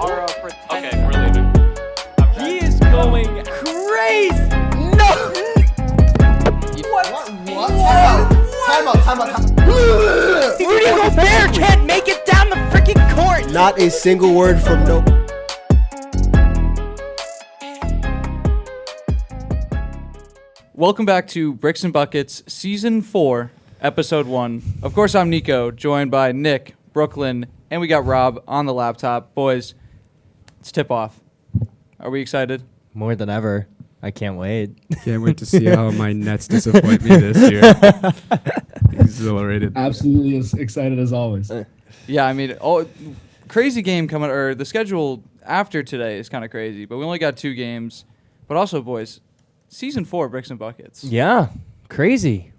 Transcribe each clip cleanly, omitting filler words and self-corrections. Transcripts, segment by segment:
Okay, we're leaving. He is going crazy. No. What? Time out. Rudy Gobert can't make it down the freaking court. Not a single word from no. Welcome back to Bricks and Buckets, Season 4, Episode 1. Of course, I'm Nico, joined by Nick, Brooklyn, and we got Rob on the laptop. Boys, it's tip-off. Are we excited? More than ever. I can't wait. Can't wait to see how my Nets disappoint me this year. Exhilarated. Absolutely as excited as always. Yeah, I mean, crazy game coming, or the schedule after today is kind of crazy, but we only got 2 games. But also, boys, Season 4, Bricks and Buckets. Yeah, crazy.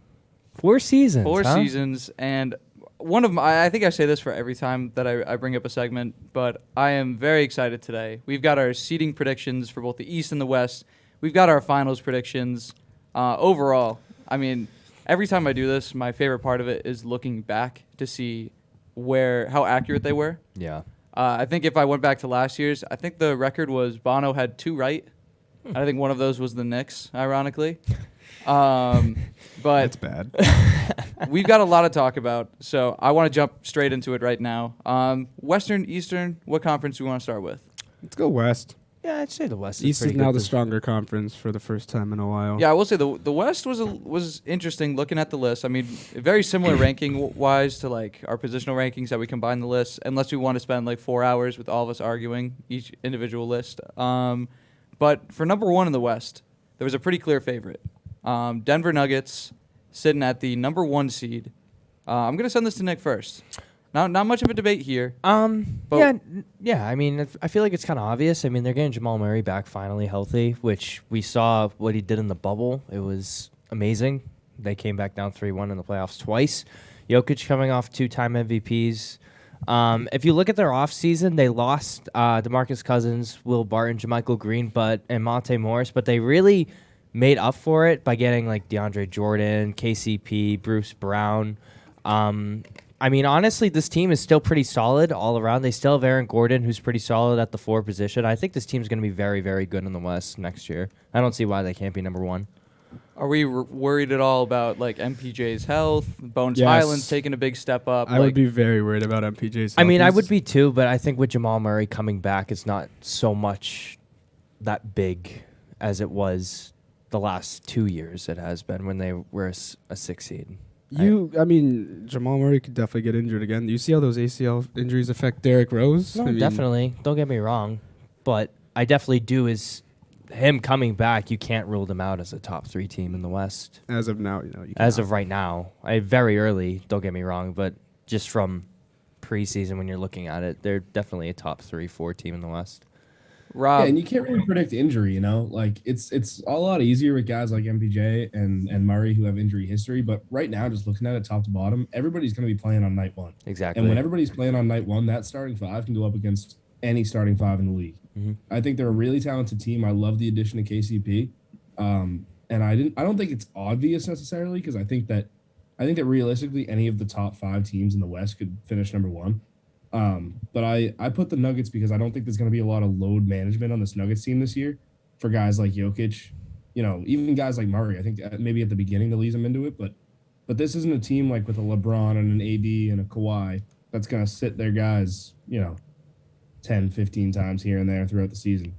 4 seasons. 4 seasons, and one of my, I think I say this for every time that I bring up a segment, but I am very excited today. We've got our seeding predictions for both the East and the West. We've got our finals predictions. Overall, I mean, every time I do this, my favorite part of it is looking back to see how accurate they were. Yeah. I think if I went back to last year's, I think the record was Bono had 2 right. I think one of those was the Knicks, ironically. But That's bad. we've got a lot to talk about, so I want to jump straight into it right now. Western, Eastern, what conference do we want to start with? Let's go West. Yeah, I'd say the West is East is pretty now good the this- stronger conference for the first time in a while. Yeah, I will say the West was interesting looking at the list. I mean, very similar ranking-wise to like our positional rankings that we combine the lists, unless we want to spend like 4 hours with all of us arguing each individual list. But for number 1 in the West, there was a pretty clear favorite. Denver Nuggets sitting at the number 1 seed. I'm going to send this to Nick first. Not much of a debate here. But yeah. I mean, I feel like it's kind of obvious. I mean, they're getting Jamal Murray back finally healthy, which we saw what he did in the bubble. It was amazing. They came back down 3-1 in the playoffs twice. Jokic coming off 2-time MVPs. If you look at their offseason, they lost DeMarcus Cousins, Will Barton, JaMychal Green, and Monte Morris, but they really made up for it by getting like DeAndre Jordan, KCP, Bruce Brown. I mean, honestly, this team is still pretty solid all around. They still have Aaron Gordon, who's pretty solid at the 4 position. I think this team's going to be very, very good in the West next year. I don't see why they can't be number 1. are we worried at all about like MPJ's health? Bones Yes. Highland's taking a big step up. I would be very worried about MPJ's. I mean, I health. would be too, but I think with Jamal Murray coming back, it's not so much that big as it was the last 2 years it has been when they were a 6 seed. I mean, Jamal Murray could definitely get injured again. Do you see how those ACL injuries affect Derrick Rose? No, I mean, definitely. Don't get me wrong. But I definitely do is him coming back, you can't rule them out as a top 3 team in the West. As of now, you As cannot. of right now. Very early, don't get me wrong, but just from preseason when you're looking at it, they're definitely a top 3-4 team in the West. Rob, Yeah, and you can't really predict injury, Like it's a lot easier with guys like MPJ and Murray who have injury history. But right now, just looking at it top to bottom, everybody's going to be playing on night 1. Exactly. And when everybody's playing on night 1, that starting 5 can go up against any starting 5 in the league. Mhm. I think they're a really talented team. I love the addition of KCP. And I don't think it's obvious necessarily because I think that realistically any of the top 5 teams in the West could finish number 1. But I put the Nuggets because I don't think there's going to be a lot of load management on this Nuggets team this year for guys like Jokic, even guys like Murray. I think maybe at the beginning they'll ease them into it, but this isn't a team like with a LeBron and an AD and a Kawhi that's going to sit their guys, 10, 15 times here and there throughout the season.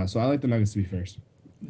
So I like the Nuggets to be first.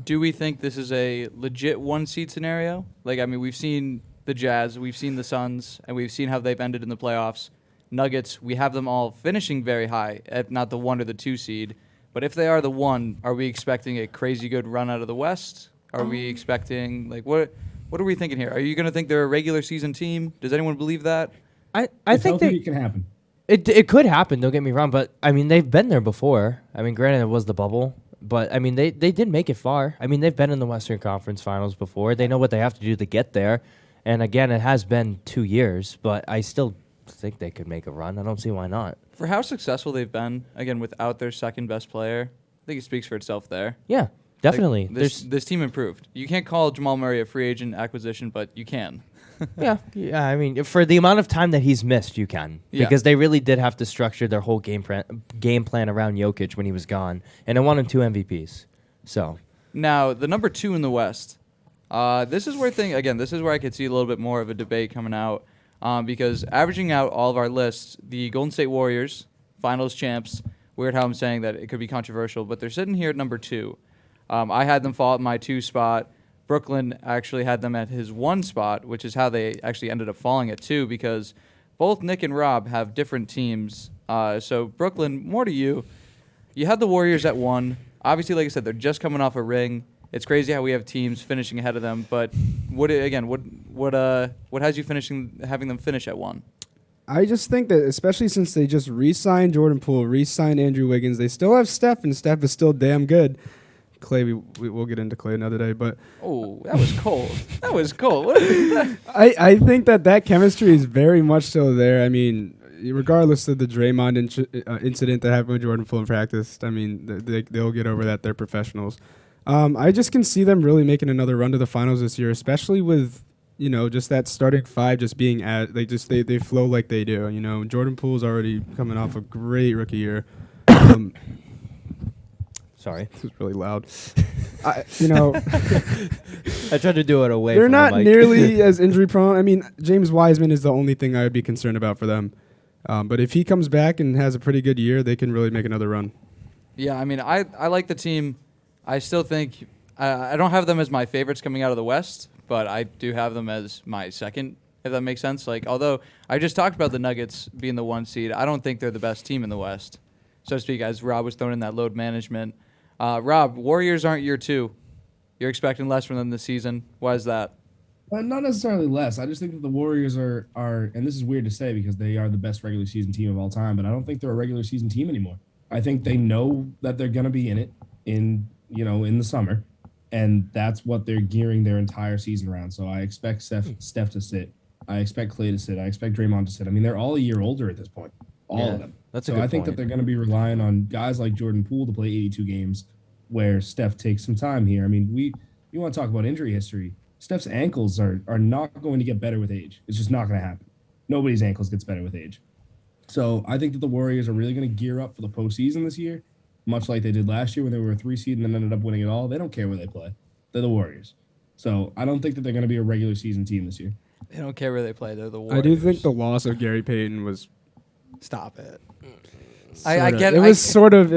do we think this is a legit 1 seed scenario? Like, I mean, we've seen the Jazz, we've seen the Suns, and we've seen how they've ended in the playoffs. Nuggets, we have them all finishing very high at not the 1 or the 2 seed. But if they are the 1, are we expecting a crazy good run out of the West? Are we expecting, like, what are we thinking here? Are you going to think they're a regular season team? Does anyone believe that? I If think healthy, it can happen. It could happen, don't get me wrong, but I mean they've been there before. I mean, granted it was the bubble, but I mean they did make it far. I mean, they've been in the Western Conference Finals before. They know what they have to do to get there. And again, it has been 2 years, but I still think they could make a run. I don't see why not. For how successful they've been, again, without their second best player, I think it speaks for itself there. Yeah, definitely. Like, this team improved. You can't call Jamal Murray a free agent acquisition, but you can. Yeah. I mean, for the amount of time that he's missed, you can because they really did have to structure their whole game plan around Jokic when he was gone, and it won him 2 MVPs. So Now the number 2 in the West. This is where this is where I could see a little bit more of a debate coming out because averaging out all of our lists, the Golden State Warriors, Finals champs. Weird how I'm saying that it could be controversial, but they're sitting here at number 2. I had them fall at my 2 spot. Brooklyn actually had them at his 1 spot, which is how they actually ended up falling at 2 because both Nick and Rob have different teams. So Brooklyn, more to you. You had the Warriors at 1. Obviously, like I said, they're just coming off a ring. It's crazy how we have teams finishing ahead of them. But what has you having them finish at 1? I just think that, especially since they just re-signed Jordan Poole, re-signed Andrew Wiggins, they still have Steph, and Steph is still damn good. Clay, we'll get into Clay another day, but that was cold. That was cold. What is that? I think that chemistry is very much so there. I mean, regardless of the Draymond incident that happened with Jordan Poole in practice, I mean, they'll get over that. They're professionals. I just can see them really making another run to the finals this year, especially with just that starting 5 just being they flow like they do. Jordan Poole's already coming off a great rookie year. sorry, this was really loud. I tried to do it away. They're from not the mic. nearly as injury prone. I mean, James Wiseman is the only thing I would be concerned about for them. But if he comes back and has a pretty good year, they can really make another run. Yeah, I mean, I like the team. I still think I don't have them as my favorites coming out of the West, but I do have them as my second, if that makes sense. Like, although I just talked about the Nuggets being the 1 seed, I don't think they're the best team in the West, so to speak, as Rob was throwing in that load management. Rob, Warriors aren't year 2. You're expecting less from them this season. Why is that? Not necessarily less. I just think that the Warriors are, and this is weird to say because they are the best regular season team of all time, but I don't think they're a regular season team anymore. I think they know that they're going to be in it in the summer, and that's what they're gearing their entire season around. So I expect Steph to sit. I expect Clay to sit. I expect Draymond to sit. I mean, they're all a year older at this point, all of them. That's a so good I think point. that they're going to be relying on guys like Jordan Poole to play 82 games, where Steph takes some time here. I mean, you want to talk about injury history. Steph's ankles are not going to get better with age. It's just not going to happen. Nobody's ankles gets better with age. So I think that the Warriors are really going to gear up for the postseason this year, much like they did last year when they were a 3 seed and then ended up winning it all. They don't care where they play. They're the Warriors. So I don't think that they're going to be a regular season team this year. They don't care where they play. They're the Warriors. I do think the loss of Gary Payton was. Stop it. I get it. It was sort of.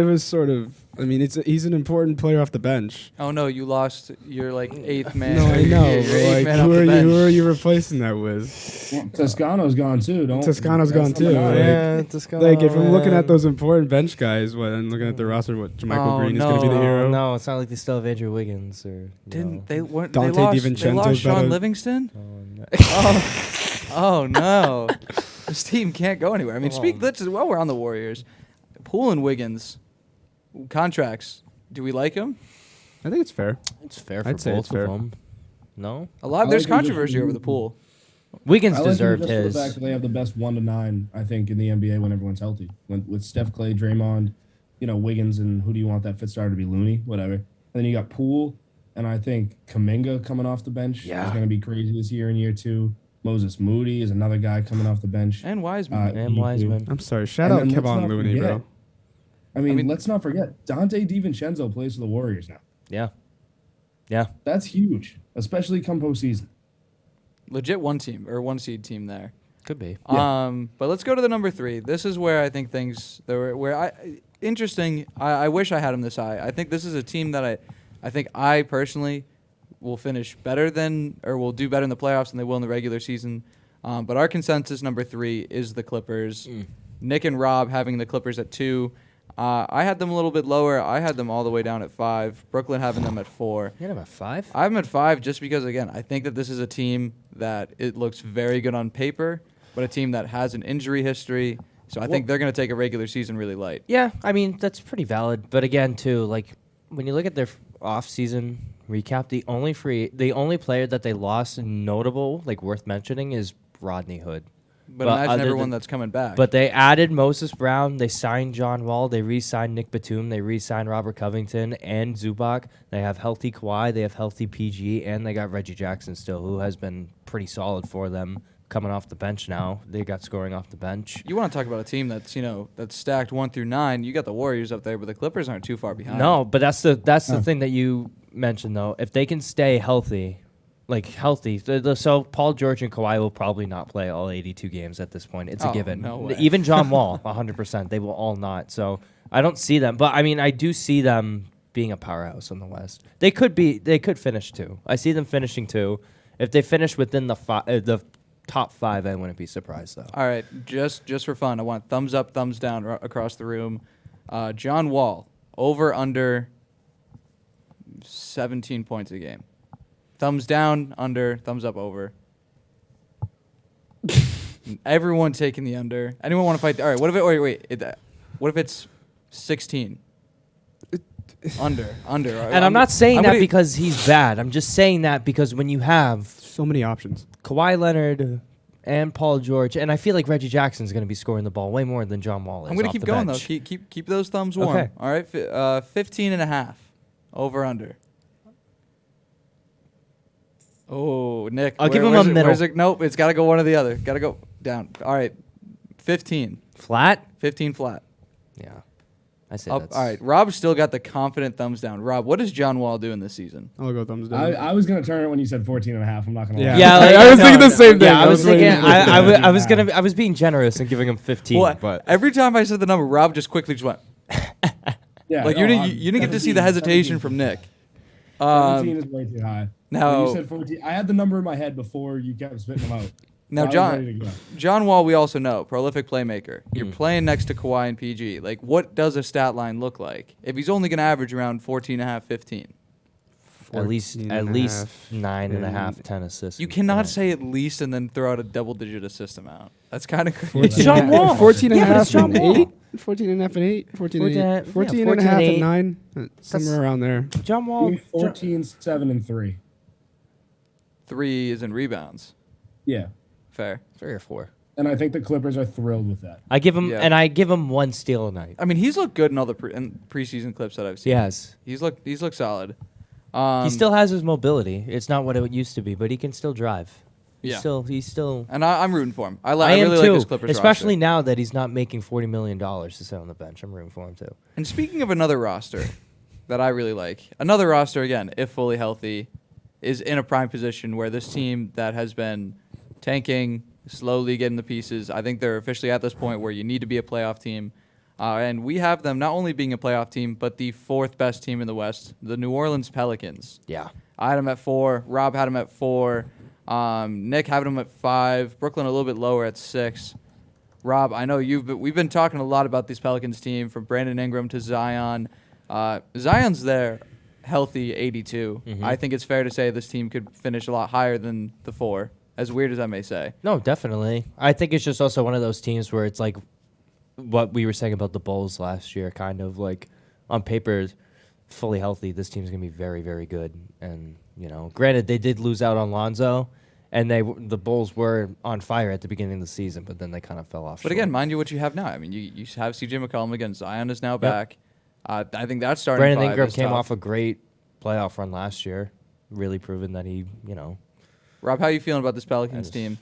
I mean, he's an important player off the bench. Oh no, you lost your 8th man. No, I know. Your But eighth man who off are the you? bench. Who are you replacing that with? Well, Toscano's gone too. Toscano's gone too. Like if I'm looking at those important bench guys, I'm looking at the roster. What Jermichael Green is going to be the hero? No, it's not like they still have Andrew Wiggins or. Didn't they? Weren't Dante they lost? They DiVincenzo's lost Sean better. Livingston. Oh, no. Oh no, this team can't go anywhere. I mean, while we're on the Warriors, Poole and Wiggins contracts. Do we like them? I think it's fair. It's fair for I'd say both it's fair. of them. No, There's like them controversy just- over the Poole. Wiggins I like them deserved just for his. the fact that they have the best 1 to 9, I think, in the NBA when everyone's healthy. With Steph, Clay, Draymond, Wiggins, and who do you want that fifth starter to be? Looney, whatever. And then you got Poole, and I think Kuminga coming off the bench is going to be crazy this year in year 2. Moses Moody is another guy coming off the bench. And Wiseman. And Wiseman. I'm sorry. Shout And out then let's Kevon not Looney, forget- bro. I mean, let's not forget, Dante DiVincenzo plays for the Warriors now. Yeah. Yeah. That's huge, especially come postseason. Legit 1 seed team there. Could be. But let's go to the number 3. This is where I think things interesting. I wish I had them this high. I think this is a team that I think I personally will finish better than, or will do better in the playoffs than they will in the regular season. But our consensus number 3 is the Clippers. Nick and Rob having the Clippers at 2. I had them a little bit lower. I had them all the way down at 5. Brooklyn having them at 4. You had him at 5? I have them at 5 just because, again, I think that this is a team that it looks very good on paper, but a team that has an injury history. So I think they're going to take a regular season really light. Yeah, I mean, that's pretty valid. But again, too, when you look at their off-season recap, the only player that they lost and notable, worth mentioning, is Rodney Hood. But Well, imagine other everyone than- that's coming back. But they added Moses Brown. They signed John Wall. They re-signed Nick Batum. They re-signed Robert Covington and Zubac. They have healthy Kawhi. They have healthy PG. And they got Reggie Jackson still, who has been pretty solid for them coming off the bench now. They got scoring off the bench. you want to talk about a team that's that's stacked 1 through 9. You got the Warriors up there, but the Clippers aren't too far behind. No, but that's the thing that you mentioned, though. If they can stay healthy, so Paul George and Kawhi will probably not play all 82 games at this point. It's a Oh, given. no way. Even John Wall, 100%. They will all not. So I don't see them. But, I mean, I do see them being a powerhouse in the West. They could finish 2. I see them finishing 2. If they finish within the top 5, I wouldn't be surprised, though. All right, just for fun, I want thumbs up, thumbs down across the room. John Wall, over under 17 points a game. Thumbs down, under, thumbs up, over. Everyone taking the under. Anyone want to fight? All right, what if what if it's 16? Under. And I'm not saying that because he's bad. I'm just saying that because when you have So many options. Kawhi Leonard and Paul George, and I feel like Reggie Jackson's going to be scoring the ball way more than John Wall is. I'm going to off keep the going, bench. though. Keep those thumbs warm. Okay. All right, 15 and a half. Over, under. Oh, Nick. I'll give him a middle. Nope, it's got to go one or the other. Got to go down. All right, 15. Flat? 15 flat. Yeah. I say Up. that's All right, Rob's still got the confident thumbs down. Rob, what is John Wall doing this season? I'll go thumbs down. I was gonna turn it when you said 14 and a half. I'm not gonna lie. Yeah, I was thinking the same thing. Yeah, I was thinking. waiting. I was being generous and giving him 15. Well, But every time I said the number, Rob just quickly just went. Yeah, Like no, you didn't get to see the 17, hesitation 17. from Nick. 17 is way too high. Now- When you said 14, I had the number in my head before you kept spitting them out. Now, So I was ready to go. John Wall, we also know, prolific playmaker. You're Mm. playing next to Kawhi and PG. Like, what does a stat line look like if he's only going to average around 14 and a half, 15? at least 14 and a 9.5, half. 10 assists. You cannot say at least and then throw out a double-digit assist amount. That's kind of crazy. It's John Wall. 14 and a Yeah, but half it's John and Wall. 8. 14 and a half and 8. 14 and 8. 14 and a 14 half and and 8. 9. Somewhere around there. John Wall. Give me 14, 7, and 3. 3 is in rebounds. Yeah. Fair. 3 or 4. And I think the Clippers are thrilled with that. I give him Yeah. 1 steal a night. I mean, he's looked good in all the preseason clips that I've seen. Yes. He's looked solid. He still has his mobility. It's not what it used to be, but he can still drive. Yeah. He's still. And I'm rooting for him. I I am really too, like his Clippers especially roster. now that he's not making $40 million to sit on the bench. I'm rooting for him too. And speaking of another roster that I really like, another roster, again, if fully healthy, is in a prime position where this team that has been tanking, slowly getting the pieces, I think they're officially at this point where you need to be a playoff team. And we have them not only being a playoff team, but the 4th best team in the West, the New Orleans Pelicans. Yeah. I had them at 4. Rob had them at 4. Nick had them at 5. Brooklyn a little bit lower at 6. Rob, I know we've been talking a lot about this Pelicans team, from Brandon Ingram to Zion. Zion's there, healthy 82. Mhm. I think it's fair to say this team could finish a lot higher than the 4, as weird as I may say. No, definitely. I think it's just also one of those teams where it's like what we were saying about the Bulls last year, kind of like on paper, fully healthy, this team's going to be very, very good. And, granted, they did lose out on Lonzo, and the Bulls were on fire at the beginning of the season, but then they kind of fell off. But again, mind you what you have now. I mean, you have CJ McCollum again. Zion is now back. I think that's starting. Brandon 5 Ingram is came tough. off a great playoff run last year, really proving that he, Rob, how are you feeling about this Pelicans just- team?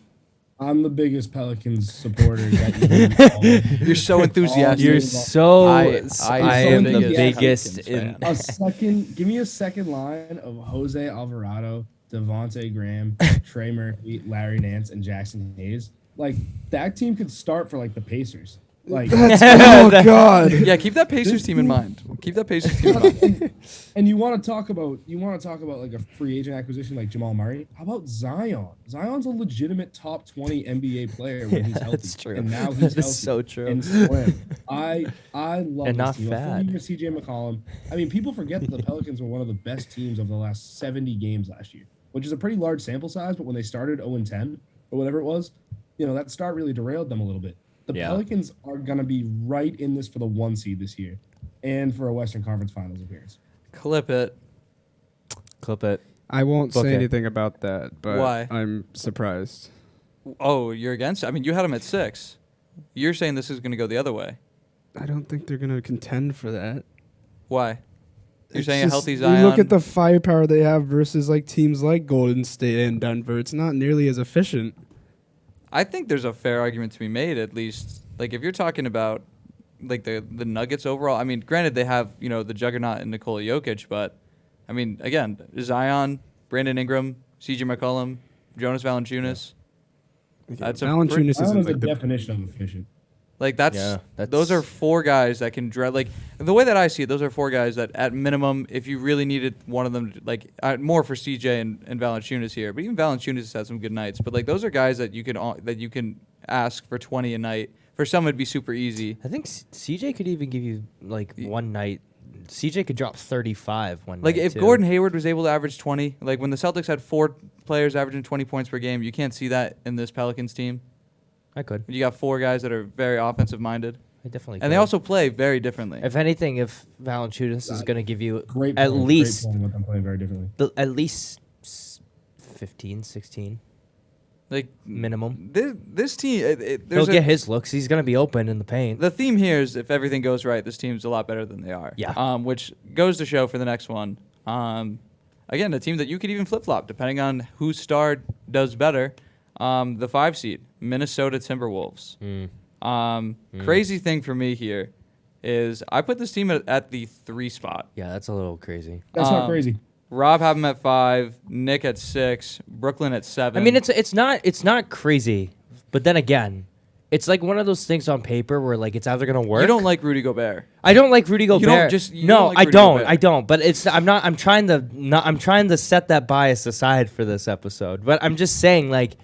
I'm the biggest Pelicans supporter that You're so enthusiastic. You're so. I I am am the the biggest biggest Pelicans in. Give me a second line of Jose Alvarado, Devontae Graham, Trey Murphy, Larry Nance, and Jackson Hayes. Like, that team could start for like the Pacers. Like, Oh, God. Yeah, keep that Pacers team in mind. Keep that Pacers team in mind. and you want to talk about like a free agent acquisition like Jamal Murray. How about Zion? Zion's a legitimate top 20 NBA player when he's healthy. That's true. And now he's That healthy is so true. and slim. I love And this not team. fat. A CJ McCollum. I mean, people forget that the Pelicans were one of the best teams of the last 70 games last year, which is a pretty large sample size. But when they started 0-10 or whatever it was, that start really derailed them a little bit. The Yeah. Pelicans are going to be right in this for the 1 seed this year and for a Western Conference Finals appearance. Clip it. Clip it. I won't Book say it. anything about that, but Why? I'm surprised. Oh, you're against it? I mean, you had them at 6. You're saying this is going to go the other way. I don't think they're going to contend for that. Why? You're It's saying a just- healthy Zion. You look at the firepower they have versus like teams like Golden State and Denver. It's not nearly as efficient. I think there's a fair argument to be made, at least. Like, if you're talking about, like, the Nuggets overall, I mean, granted, they have, the juggernaut in Nikola Jokic, but, I mean, again, Zion, Brandon Ingram, CJ McCollum, Jonas Valanciunas. That's a Valanciunas pretty- isn't Zion is the like the definition of efficient. Like, Yeah, those are 4 guys that can like, the way that I see it, those are 4 guys that, at minimum, if you really needed one of them, like, more for CJ and Valanciunas here, but even Valanciunas has had some good nights, but, like, those are guys that you can ask for 20 a night. For some, it'd be super easy. I think CJ could even give you like one night. CJ could drop 35 one Like, night. if too. Gordon Hayward was able to average 20, like, when the Celtics had 4 players averaging 20 points per game, you can't see that in this Pelicans team. I could. You got 4 guys that are very offensive-minded, I definitely. and they could. also play very differently. If anything, if Valanciunas is going to give you Great at point, least great point with them playing very differently. at least 15, 16 Like, minimum. this team, He'll there's get his looks. He's going to be open in the paint. the theme here is if everything goes right, this team's a lot better than they are. Yeah. Which goes to show for the next one. Again, a team that you could even flip-flop depending on whose star does better. The 5 seed, Minnesota Timberwolves. Crazy thing for me here is I put this team at the 3 spot. Yeah, that's a little crazy. That's not crazy. Rob have them at 5, Nick at 6, Brooklyn at 7. I mean, it's not crazy, but then again, it's like one of those things on paper where like it's either gonna work. You don't like Rudy Gobert. I don't like Rudy Gobert. you no, don't like I Rudy don't. Gobert. I don't. But I'm trying to set that bias aside for this episode. But I'm just saying, like,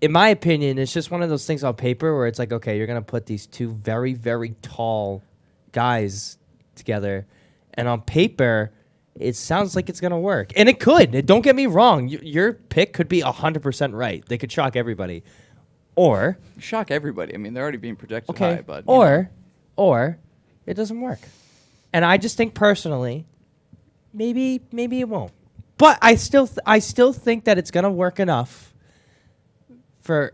in my opinion, it's just one of those things on paper where it's like, okay, you're gonna put these 2 very, very tall guys together, and on paper, it sounds like it's gonna work, and it could. Don't get me wrong. Your pick could be 100% right. They could shock everybody, or Shock everybody. I mean, they're already being projected okay, high, but you know. or it doesn't work. And I just think personally, maybe it won't. But I still think that it's gonna work enough for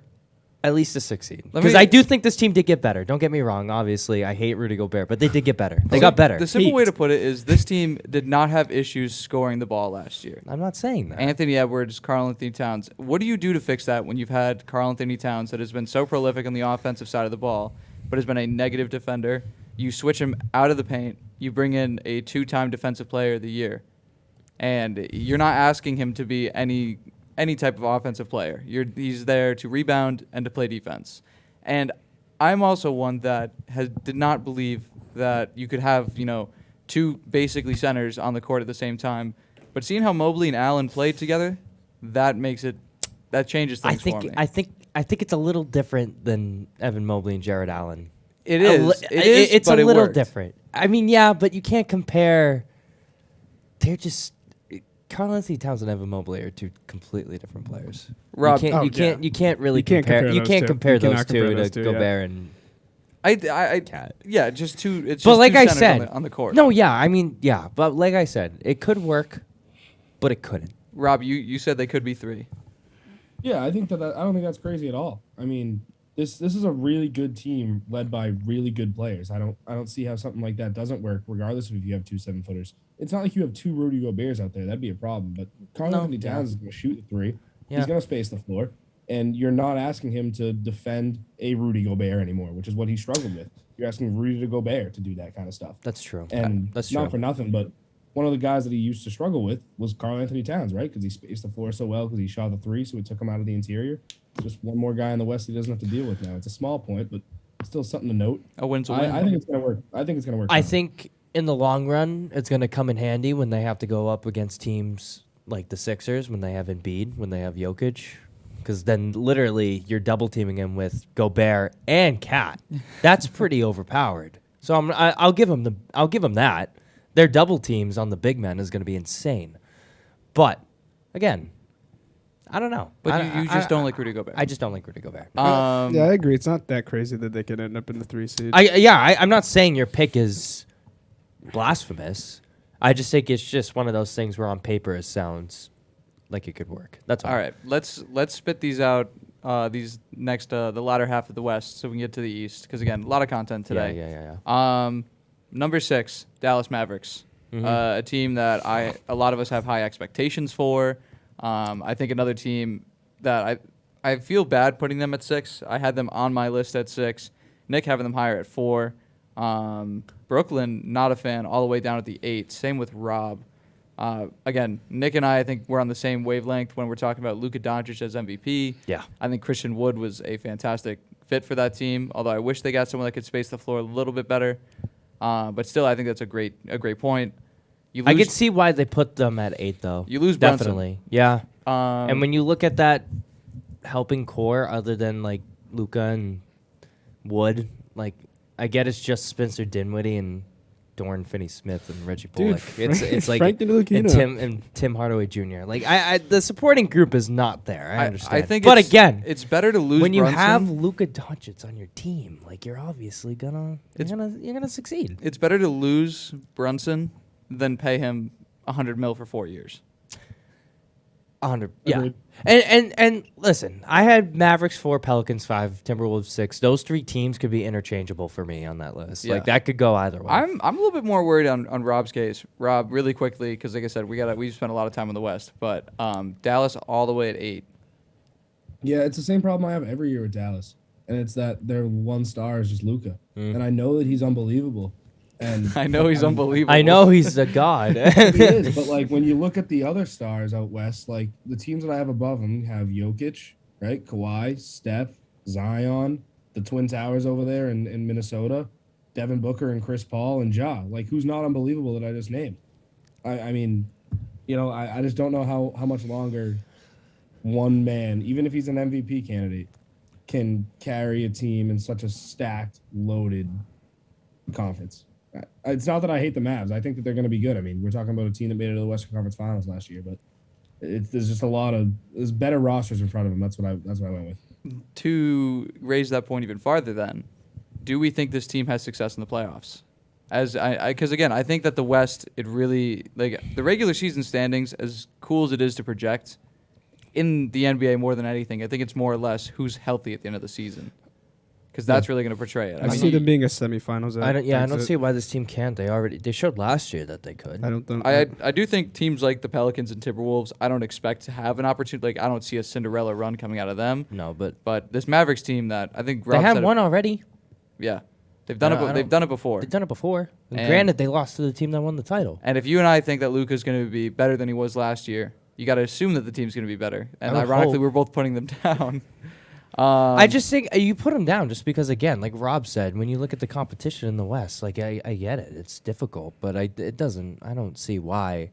at least a 6 seed. Because I do think this team did get better. Don't get me wrong. Obviously, I hate Rudy Gobert, but they did get better. They got better. The simple way to put it is this team did not have issues scoring the ball last year. I'm not saying that. Anthony Edwards, Karl Anthony Towns. What do you do to fix that when you've had Karl Anthony Towns that has been so prolific on the offensive side of the ball, but has been a negative defender? You switch him out of the paint. You bring in a 2-time Defensive Player of the Year, and you're not asking him to be any type of offensive player. He's there to rebound and to play defense. And I'm also one that did not believe that you could have 2 basically centers on the court at the same time. But seeing how Mobley and Allen played together, that changes things for me. I think it's a little different than Evan Mobley and Jared Allen. It is. It's but a it little worked. different. I mean, yeah, but you can't compare. They're just Karl Anthony Towns and Evan Mobley are 2 completely different players. Rob, you can't really You can't compare. compare You those can't two. compare You those cannot 2 compare to those two, yeah. Gobert and. I yeah, just 2. It's But just like 2 I centers said, on the court. No, yeah, I mean, yeah, but like I said, it could work, but it couldn't. Rob, you said they could be 3. Yeah, I think I don't think that's crazy at all. I mean, this is a really good team led by really good players. I don't see how something like that doesn't work, regardless of if you have 2 7-footers. It's not like you have 2 Rudy Goberts out there. That'd be a problem. But Karl Anthony Towns is going to shoot the 3. Yeah. He's going to space the floor, and you're not asking him to defend a Rudy Gobert anymore, which is what he struggled with. You're asking Rudy to Gobert to do that kind of stuff. That's true. And That's not true. for nothing, but one of the guys that he used to struggle with was Karl Anthony Towns, right? Because he spaced the floor so well because he shot the 3, so it took him out of the interior. Just one more guy in the West he doesn't have to deal with now. It's a small point, but still something to note. A win's a win. I think it's going to work. I think it's going to work. I fine. think in the long run, it's going to come in handy when they have to go up against teams like the Sixers, when they have Embiid, when they have Jokic, because then literally you're double teaming him with Gobert and Cat. That's pretty overpowered. So I'll give him that. Their double teams on the big men is going to be insane. But again, I don't know. But you just don't like Rudy Gobert. I just don't like Rudy Gobert. Yeah, I agree. It's not that crazy that they could end up in the 3 seed. I'm not saying your pick is blasphemous. I just think it's just one of those things where on paper it sounds like it could work. That's all. All right, let's spit these out these next the latter half of the West, so we can get to the East. Because again, a lot of content today. Yeah. Number 6, Dallas Mavericks, a team that a lot of us have high expectations for. I think another team that I feel bad putting them at 6. I had them on my list at 6. Nick having them higher at 4. Brooklyn, not a fan, all the way down at the 8. Same with Rob. Again, Nick and I think we're on the same wavelength when we're talking about Luka Doncic as MVP. Yeah. I think Christian Wood was a fantastic fit for that team, although I wish they got someone that could space the floor a little bit better. But still, I think that's a great point. I could see why they put them at 8, though. You lose Brunson. Definitely. Yeah. And when you look at that helping core, other than like Luka and Wood, like I get it's just Spencer Dinwiddie and Dorian Finney-Smith and Reggie Bullock. It's like Frank and Tim Hardaway Jr. Like the supporting group is not there. I understand. I think but again, it's better to lose when you Brunson. have Luka Doncic on your team. Like you're obviously gonna succeed. It's better to lose Brunson than pay him $100 million for 4 years. 100. Yeah. And listen, I had Mavericks 4, Pelicans 5, Timberwolves 6. Those 3 teams could be interchangeable for me on that list. Yeah. Like that could go either way. I'm a little bit more worried on Rob's case. Rob, really quickly, because like I said, we spent a lot of time in the West, but Dallas all the way at 8. Yeah, it's the same problem I have every year with Dallas, and it's that their one star is just Luka, and I know that he's unbelievable. And I know he's unbelievable. I know he's a god. he is, but like when you look at the other stars out west, like the teams that I have above him have Jokic, right? Kawhi, Steph, Zion, the Twin Towers over there in Minnesota, Devin Booker and Chris Paul and Ja. Like who's not unbelievable that I just named? I mean, you know, I just don't know how much longer one man, even if he's an MVP candidate, can carry a team in such a stacked, loaded conference. It's not that I hate the Mavs. I think that they're going to be good. I mean, we're talking about a team that made it to the Western Conference Finals last year, but there's just there's better rosters in front of them. That's what I went with. To raise that point even farther, then, do we think this team has success in the playoffs? Because again, I think that the West, it really like the regular season standings, as cool as it is to project in the NBA more than anything. I think it's more or less who's healthy at the end of the season. Because that's really going to portray it. I see them being a semifinals. I don't see why this team can't. They showed last year that they could. I do think teams like the Pelicans and Timberwolves, I don't expect to have an opportunity. Like I don't see a Cinderella run coming out of them. No, but this Mavericks team that I think they have one already. Yeah, they've done it. They've done it before. They've done it before. And granted, they lost to the team that won the title. And if you and I think that Luka's going to be better than he was last year, you got to assume that the team's going to be better. And ironically, we're both putting them down. I just think you put them down just because, again, like Rob said, when you look at the competition in the West, like I get it, it's difficult, but I don't see why.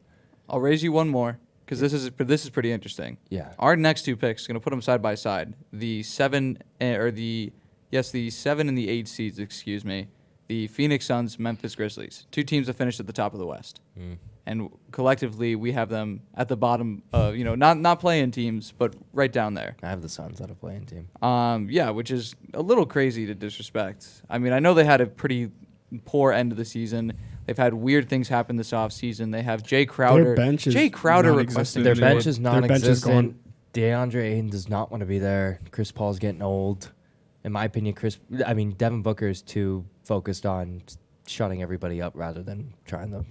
I'll raise you one more because this is pretty interesting. Yeah. Our next 2 picks, going to put them side by side. The 7 and the 8 seeds, excuse me. The Phoenix Suns, Memphis Grizzlies, 2 teams that finished at the top of the West. And collectively, we have them at the bottom of, not playing teams, but right down there. I have the Suns at a playing team. Yeah, which is a little crazy to disrespect. I mean, I know they had a pretty poor end of the season. They've had weird things happen this offseason. They have Jay Crowder. Jay Crowder requesting Their bench is Their bench is non-existent. DeAndre Ayton does not want to be there. Chris Paul's getting old. In my opinion, Devin Booker is too focused on shutting everybody up rather than trying to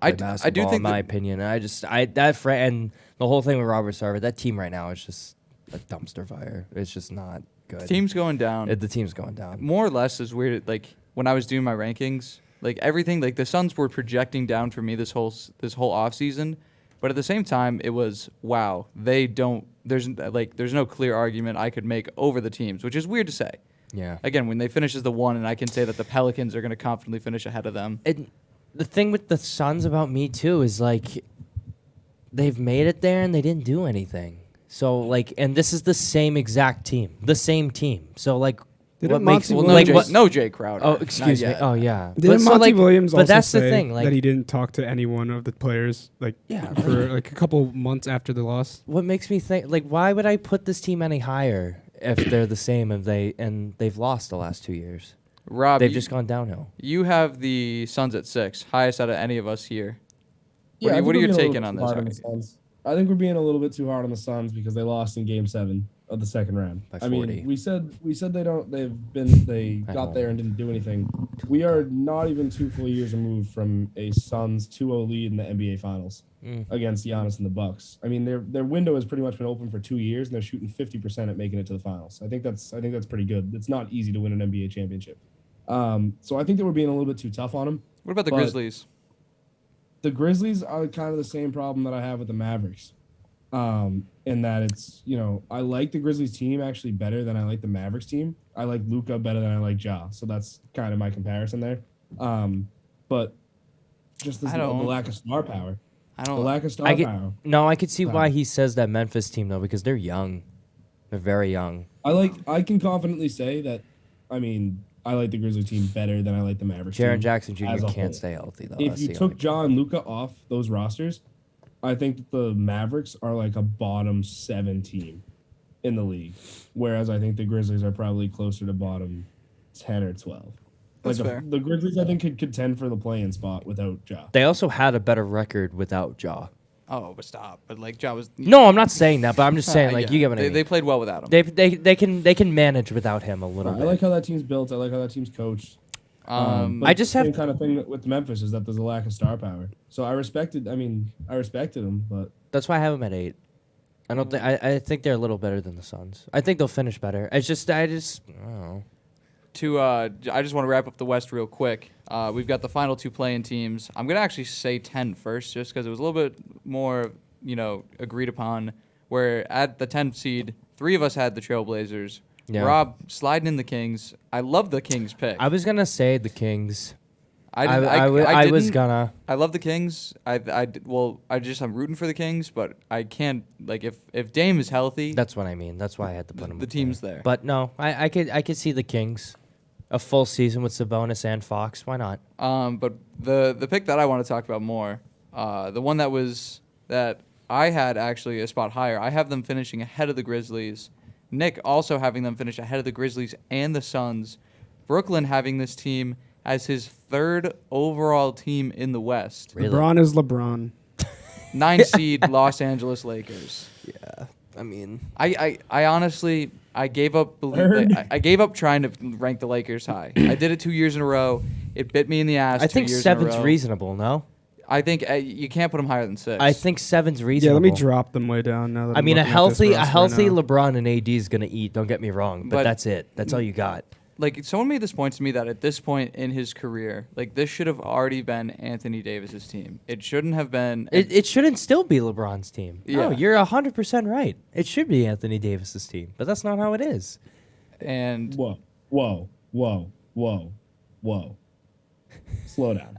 I do think in my opinion. And and the whole thing with Robert Sarver, that team right now is just a dumpster fire. It's just not good. The team's going down. The team's going down. More or less is weird. Like when I was doing my rankings, like everything, like the Suns were projecting down for me this whole offseason, but at the same time, it was wow. There's no clear argument I could make over the teams, which is weird to say. Yeah. Again, when they finish as the 1, and I can say that the Pelicans are going to confidently finish ahead of them. The thing with the Suns about me too is like they've made it there and they didn't do anything. So like, and this is the same exact team, So like, what makes no Jay Crowder? Oh, excuse me. Oh yeah. Didn't Monty Williams also but that's say the thing, like, that he didn't talk to any one of the players for like a couple months after the loss? What makes me think like why would I put this team any higher if they're the same and they've lost the last 2 years? Rob, they've just gone downhill. You have the Suns at 6, highest out of any of us here. Yeah, what are you taking on this? I think we're being a little bit too hard on the Suns because they lost in Game 7. of the second round. By I 40. mean, we said they At got home. there and didn't do anything. We are not even 2 full years removed from a Suns 2-0 lead in the NBA Finals against Giannis and the Bucks. I mean, their window has pretty much been open for 2 years, and they're shooting 50% at making it to the finals. I think that's pretty good. It's not easy to win an NBA championship. So I think that we're being a little bit too tough on them. What about the But- Grizzlies? The Grizzlies are kind of the same problem that I have with the Mavericks. In that it's, I like the Grizzlies team actually better than I like the Mavericks team. I like Luka better than I like Ja. So that's kind of my comparison there. But just the lack of star power. I The don't. lack of star I power. I could see why he says that Memphis team though, because they're young. They're very young. I can confidently say that, I like the Grizzlies team better than I like the Mavericks team. Jaren Jackson Jr. as a whole. can't stay healthy though. If That's you the took only- Ja and Luka off those rosters, I think that the Mavericks are like a bottom 7 team in the league, whereas I think the Grizzlies are probably closer to bottom 10 or 12. That's fair. The Grizzlies, I think, could contend for the play-in spot without Ja. They also had a better record without Ja. Oh, but stop. But like Ja was. No, I'm not saying that, but I'm just saying like Yeah. you get what I They mean. played well without him. They can manage without him a little I bit. like how that team's built. I like how that team's coached. But I just the have- same kind of thing with Memphis is that there's a lack of star power. So I respected them, but That's why I have them at 8. I don't think I think they're a little better than the Suns. I think they'll finish better. I don't know. I just want to wrap up the West real quick. We've got the final 2 play-in teams. I'm gonna actually say 10 first, just because it was a little bit more, agreed upon. Where at the 10th seed, 3 of us had the Trailblazers. Yeah. Rob sliding in the Kings. I love the Kings pick. I was gonna say the Kings. I was didn't- gonna. I love the Kings. I'm rooting for the Kings, but I can't if Dame is healthy. That's what I mean. That's why I had to put them. The team's there. But no, I could see the Kings, a full season with Sabonis and Fox. Why not? But the pick that I want to talk about more, the one that I had actually a spot higher. I have them finishing ahead of the Grizzlies. Nick also having them finish ahead of the Grizzlies and the Suns. Brooklyn having this team as his 3rd overall team in the West. Really? LeBron is LeBron. 9 seed Los Angeles Lakers. Yeah. I mean, I honestly gave up. I gave up trying to rank the Lakers high. I did it 2 years in a row. It bit me in the ass. I 2 think years in a 7's row. reasonable. No, I think you can't put them higher than 6. I think 7's Yeah, reasonable. let me drop them way down now. That I I'm mean, a looking at this healthy roster right now. LeBron and AD is gonna eat. Don't get me wrong, but But- that's it. That's all you got. Like someone made this point to me that at this point in his career, like this should have already been Anthony Davis's team. It shouldn't have been. It shouldn't still be LeBron's team. No, Yeah. you're 100% right. It should be Anthony Davis's team, but that's not how it is. And whoa. Slow down.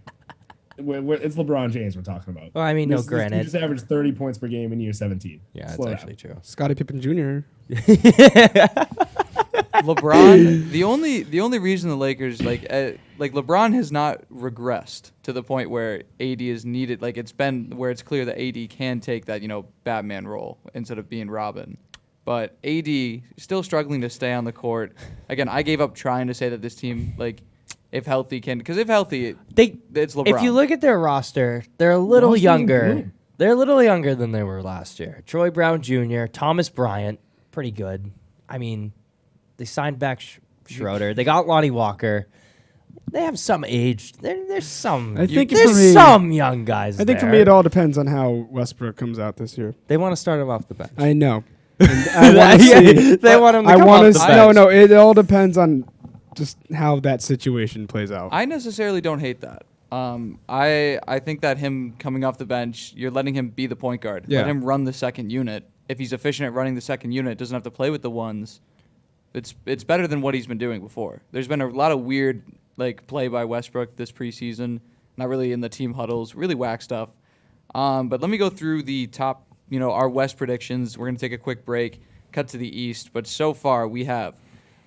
It's LeBron James we're talking about. Well, I mean, This no, dude granted. just averaged 30 points per game in year 17. Yeah, Slow that's down. actually true. Scottie Pippen Jr. LeBron, the only reason the Lakers like LeBron has not regressed to the point where AD is needed. Like it's been where it's clear that AD can take that Batman role instead of being Robin. But AD still struggling to stay on the court. Again, I gave up trying to say that this team if healthy because if healthy it's LeBron. If you look at their roster, they're a little Roster's younger. improved. They're a little younger than they were last year. Troy Brown Jr., Thomas Bryant, pretty good. I mean, they signed back Schroeder. They got Lonnie Walker. They have some age. There's some. I think there's for me- some young guys. I think for there. me it all depends on how Westbrook comes out this year. They want to start him off the bench. I know. And I want to see. They want him to I come want off to. the No, bench. no. It all depends on just how that situation plays out. I necessarily don't hate that. I think that him coming off the bench, you're letting him be the point guard. Yeah. Let him run the second unit. If he's efficient at running the second unit, doesn't have to play with the ones. It's better than what he's been doing before. There's been a lot of weird play by Westbrook this preseason. Not really in the team huddles, really whack stuff. But let me go through the top, our West predictions. We're gonna take a quick break, cut to the East. But so far we have,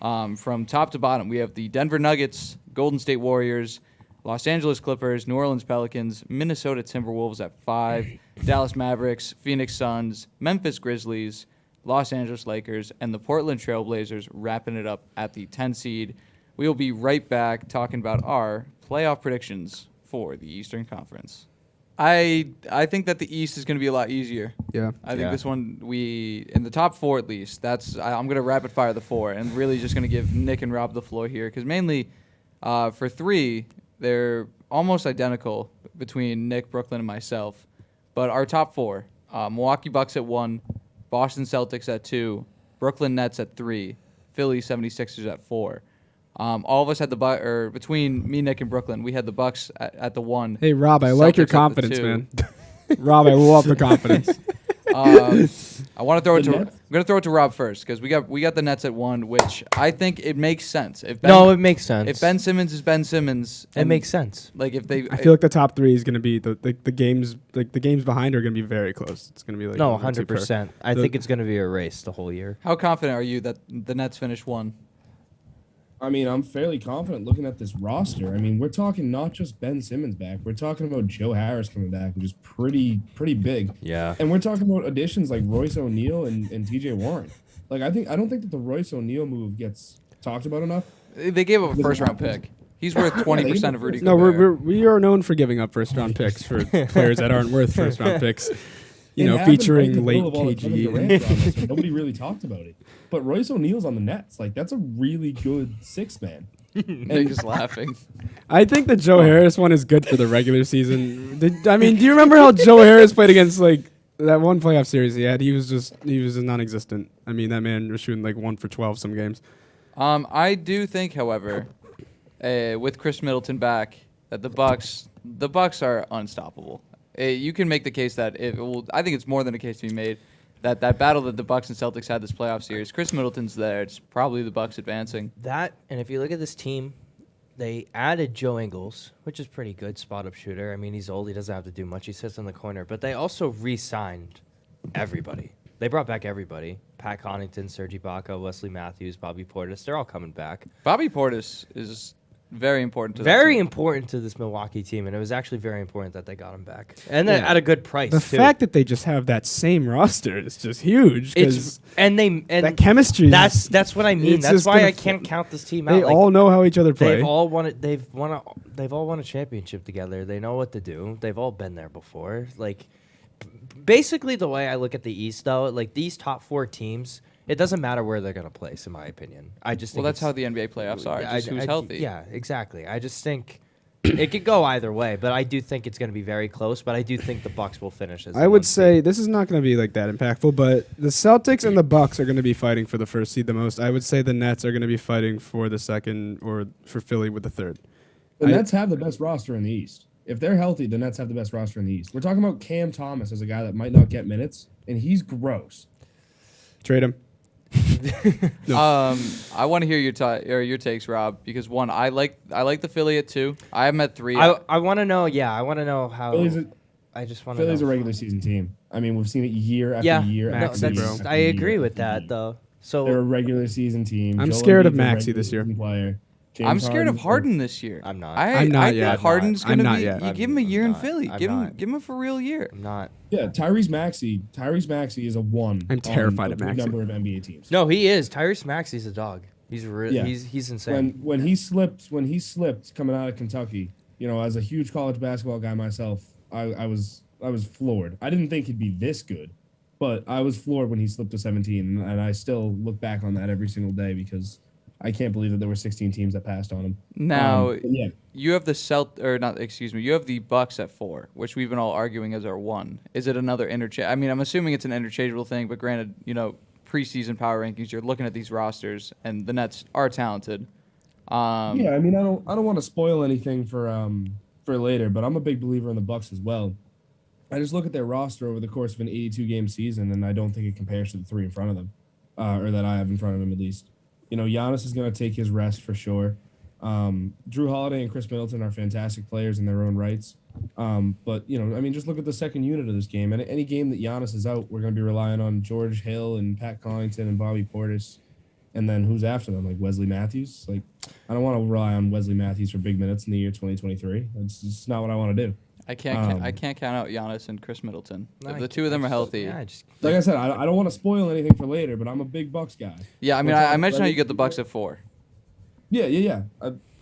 from top to bottom, we have the Denver Nuggets, Golden State Warriors, Los Angeles Clippers, New Orleans Pelicans, Minnesota Timberwolves at 5, Dallas Mavericks, Phoenix Suns, Memphis Grizzlies, Los Angeles Lakers, and the Portland Trailblazers wrapping it up at the 10 seed. We will be right back talking about our playoff predictions for the Eastern Conference. I think that the East is going to be a lot easier. Yeah. I think Yeah. this one in the top 4 at least. I'm going to rapid fire the 4 and really just going to give Nick and Rob the floor here because mainly for 3 they're almost identical between Nick, Brooklyn, and myself. But our top 4: Milwaukee Bucks at 1, Boston Celtics at 2, Brooklyn Nets at 3, Philly 76ers at 4. All of us had between me, Nick, and Brooklyn, we had the Bucks at the 1. Hey, Rob, I like your Celtics at the confidence, 2. man. Rob, I love the confidence. I want to throw it The to. Nets? I'm gonna throw it to Rob first because we got the Nets at 1, which I think it makes sense. If No, it makes sense. if Ben Simmons is Ben Simmons, it makes sense. like if they. I feel like the top 3 is going to be the games behind are going to be very close. It's going to be like No, 100%. 100%. I think it's going to be a race the whole year. How confident are you that the Nets finish 1? I mean, I'm fairly confident looking at this roster. I mean, we're talking not just Ben Simmons back. We're talking about Joe Harris coming back, which is pretty big. Yeah. And we're talking about additions like Royce O'Neal and TJ Warren. Like, I don't think that the Royce O'Neal move gets talked about enough. They gave up a first round pick. He's worth 20% of Rudy No, Gobert. we are known for giving up first round picks for players that aren't worth first round picks. You It know, happened right in featuring the late middle of all the Kevin Durant KG. drama, so nobody really talked about it. But Royce O'Neal's on the Nets. Like, that's a really good 6-man. Nick is laughing. I think the Joe Harris one is good for the regular season. Do you remember how Joe Harris played against like that one playoff series he had? He was just non-existent. I mean, that man was shooting like 1 for 12 some games. I do think, however, with Chris Middleton back, that the Bucks are unstoppable. You can make the case that I think it's more than a case to be made that battle that the Bucks and Celtics had this playoff series. Chris Middleton's there. It's probably the Bucks advancing. That, and if you look at this team, they added Joe Ingles, which is pretty good spot-up shooter. I mean, he's old. He doesn't have to do much. He sits in the corner. But they also re-signed everybody. They brought back everybody. Pat Connaughton, Serge Ibaka, Wesley Matthews, Bobby Portis. They're all coming back. Bobby Portis is very important to Very that team. important to this Milwaukee team, and it was actually very important that they got him back. And then Yeah. at a good price, The too. fact that they just have that same roster is just huge. 'Cause that chemistry. That's what I mean. it's That's just why gonna I can't count this team they out. Like, all know how each other play. they've all won a championship together. They know what to do. They've all been there before. Like, basically, the way I look at the East, though, like these top 4 teams, it doesn't matter where they're gonna place, in my opinion. I just think That's it's- how the NBA playoffs are. Just who's healthy. Yeah, exactly. I just think it could go either way, but I do think it's going to be very close. But I do think the Bucks will finish as. I the would 1 say seed. this is not going to be like that impactful, but the Celtics and the Bucks are going to be fighting for the first seed the most. I would say the Nets are going to be fighting for the second, or for Philly with the third. The Nets have the best roster in the East. If they're healthy, the Nets have the best roster in the East. We're talking about Cam Thomas as a guy that might not get minutes, and he's gross. Trade him. I want to hear your takes, Rob, because one, I like the Philly at 2. I have them at 3. I want to know. Yeah, I want to know how. I just want to. Philly's a know. regular season team. I mean, we've seen it year after Yeah, year no, after Maxey, year. bro. after I year agree with after that, year. though. They're a So regular season team. I'm Joel scared of Embiid's a Maxey regular this year. season Player. I'm James scared of Harden's- Harden this year. I'm not. I'm not I yet. think Harden's I'm gonna not be. yet. You give him a year in not. Philly. I'm Give him not. a for real year. I'm not. Yeah, Tyrese Maxey is a 1. I'm terrified on of a good Maxey. number of NBA teams. No, he is. Tyrese Maxey's a dog. He's real. Yeah. He's insane. When he slipped coming out of Kentucky, you know, as a huge college basketball guy myself, I was floored. I didn't think he'd be this good, but I was floored when he slipped to 17, and I still look back on that every single day because I can't believe that there were 16 teams that passed on him. Now, Yeah, you have you have the Bucks at 4, which we've been all arguing as our 1. Is it another interchange? I mean, I'm assuming it's an interchangeable thing, but granted, you know, preseason power rankings, you're looking at these rosters, and the Nets are talented. yeah. I mean, I don't want to spoil anything for later, but I'm a big believer in the Bucks as well. I just look at their roster over the course of an 82 game season, and I don't think it compares to the 3 in front of them, or that I have in front of them at least. You know, Giannis is going to take his rest for sure. Drew Holiday and Chris Middleton are fantastic players in their own rights. But, you know, I mean, just look at the second unit of this game. And any game that Giannis is out, we're going to be relying on George Hill and Pat Connaughton and Bobby Portis. And then who's after them? Like Wesley Matthews? Like, I don't want to rely on Wesley Matthews for big minutes in the year 2023. That's just not what I want to do. I can't count out Giannis and Chris Middleton. No, If the two of them are healthy. Yeah, just Like I said, I don't want to spoil anything for later, but I'm a big Bucks guy. Yeah, I mean, I mentioned how you get the Bucks at 4. Yeah.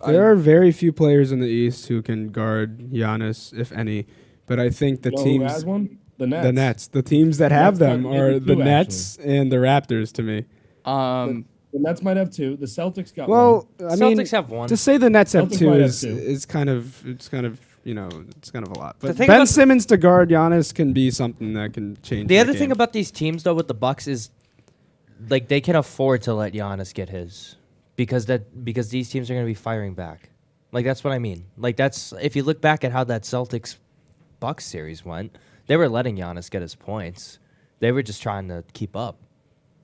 There are very few players in the East who can guard Giannis, if any, but I think the You know teams, who has one? The Nets. the Nets, the teams that have Nets them got are maybe the two, Nets and the Raptors to me. The Nets might have 2. The Celtics got Well, one. I mean, Celtics have one. to say the Nets have Celtics 2 might have is 2. is kind of it's kind of a lot. But thing Ben about- Simmons to guard Giannis can be something that can change. The that other thing game. about these teams though with the Bucks is like they can afford to let Giannis get his because these teams are going to be firing back. Like that's what I mean. Like that's if you look back at how that Celtics Bucks series went, they were letting Giannis get his points. They were just trying to keep up.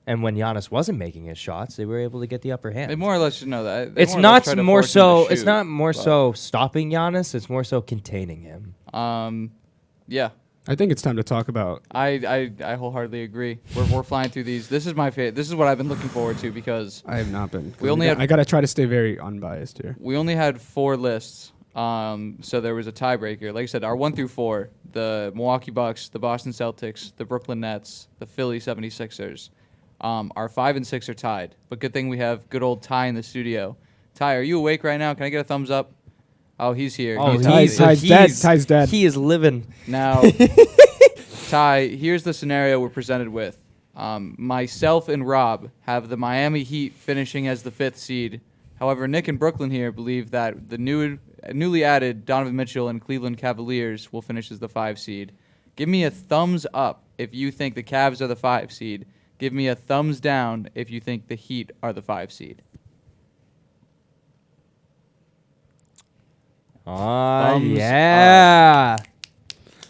And when Giannis wasn't making his shots, they were able to get the upper hand. They more or less should know that. It's not more so. It's not more so stopping Giannis. It's more so containing him. Yeah, I think it's time to talk about. I wholeheartedly agree. We're flying through these. This is my favorite. This is what I've been looking forward to because I have not been. We only had- I got to try to stay very unbiased here. we only had 4 lists. So there was a tiebreaker. Like I said, our 1 through 4, the Milwaukee Bucks, the Boston Celtics, the Brooklyn Nets, the Philly 76ers. Our 5 and 6 are tied. But good thing we have good old Ty in the studio. Ty, are you awake right now? Can I get a thumbs up? Oh, he's here. Oh, He's Ty's dead. He is living. Now, Ty, here's the scenario we're presented with. Myself and Rob have the Miami Heat finishing as the 5th seed. However, Nick and Brooklyn here believe that the newly added Donovan Mitchell and Cleveland Cavaliers will finish as the 5 seed. Give me a thumbs up if you think the Cavs are the 5 seed. Give me a thumbs down if you think the Heat are the 5 seed. Oh, Thumbs yeah.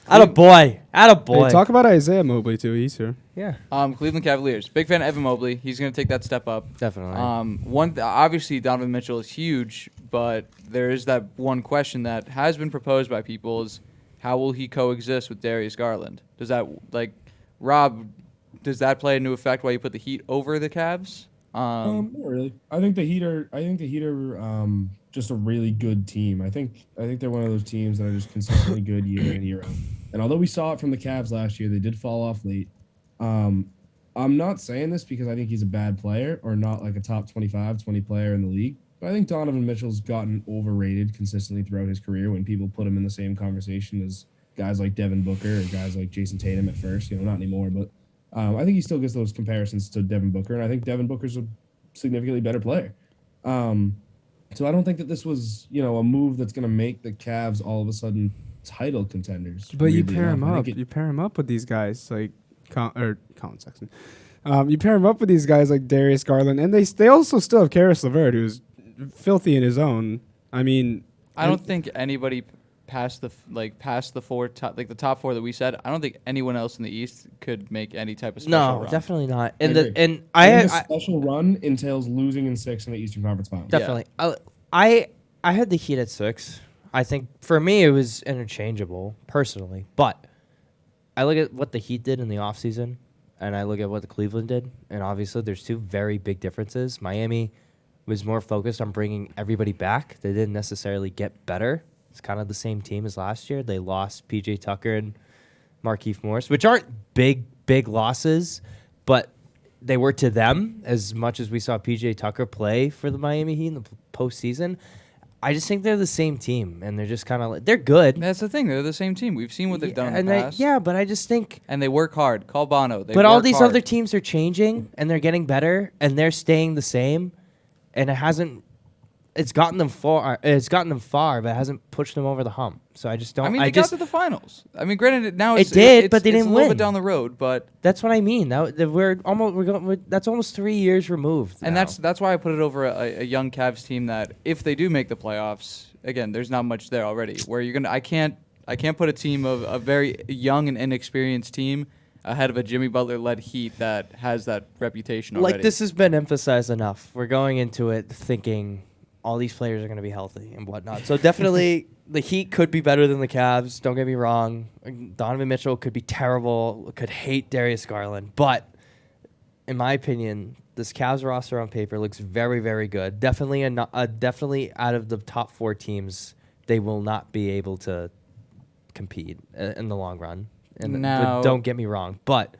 Attaboy. Attaboy. Hey, talk about Isaiah Mobley too. He's here. Yeah, Cleveland Cavaliers. Big fan of Evan Mobley. He's going to take that step up. definitely. Obviously Donovan Mitchell is huge, but there is that one question that has been proposed by people is how will he coexist with Darius Garland? Does that Rob? Does that play into effect why you put the Heat over the Cavs? Not really. I think the Heat are just a really good team. I think they're one of those teams that are just consistently good year in year out. And although we saw it from the Cavs last year, they did fall off late. I'm not saying this because I think he's a bad player or not like a top 25, 20 player in the league. But I think Donovan Mitchell's gotten overrated consistently throughout his career when people put him in the same conversation as guys like Devin Booker or guys like Jason Tatum at first. Not anymore, but I think he still gets those comparisons to Devin Booker, and I think Devin Booker's a significantly better player. So I don't think that this was, a move that's going to make the Cavs all of a sudden title contenders. But you weirdly pair him enough. I up. think You pair him up with these guys like Colin Sexton. You pair him up with these guys like Darius Garland, and they also still have Karis LeVert, who's filthy in his own. I mean, I don't think anybody past the 4 the top 4 that we said. I don't think anyone else in the East could make any type of special no, run. definitely not. I agree. And I I think a special run entails losing in 6 in the Eastern Conference Finals. definitely. I had the Heat at 6. I think for me it was interchangeable personally, but I look at what the Heat did in the offseason and I look at what the Cleveland did, and obviously there's 2 very big differences. Miami was more focused on bringing everybody back. They didn't necessarily get better. It's kind of the same team as last year. They lost PJ Tucker and Markieff Morris, which aren't big losses, but they were to them as much as we saw PJ Tucker play for the Miami Heat in the postseason. I just think they're the same team, and they're just kind of they're good. That's the thing. They're the same team. We've seen what they've done in and the past. but I just think. And they work hard. Call Bono. They But all work these hard. other teams are changing, and they're getting better, and they're staying the same, and it hasn't. It's gotten them far. It's gotten them far, but it hasn't pushed them over the hump. So I just don't. I mean, they got to the finals. I mean, granted, now It did, but they it's didn't a little win. bit down the road, but That's what I mean. That's almost 3 years removed. and now. that's why I put it over a young Cavs team that if they do make the playoffs, again, there's not much there already. Where you're gonna, I can't put a team of a very young and inexperienced team ahead of a Jimmy Butler led Heat that has that reputation already. like this has been emphasized enough. We're going into it thinking all these players are going to be healthy and whatnot. So definitely the Heat could be better than the Cavs. Don't get me wrong. Donovan Mitchell could be terrible, could hate Darius Garland. But in my opinion, this Cavs roster on paper looks very, very good. Definitely definitely out of the top 4 teams, they will not be able to compete in the long run. And Now- don't get me wrong, but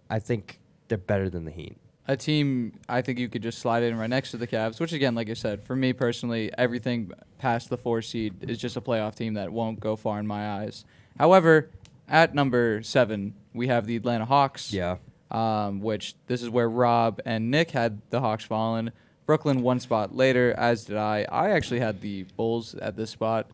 I think they're better than the Heat. a team I think you could just slide in right next to the Cavs, which again, like I said, for me personally, everything past the 4 seed is just a playoff team that won't go far in my eyes. However, at number 7, we have the Atlanta Hawks. Yeah. Which this is where Rob and Nick had the Hawks fallen. Brooklyn one spot later, as did I. I actually had the Bulls at this spot.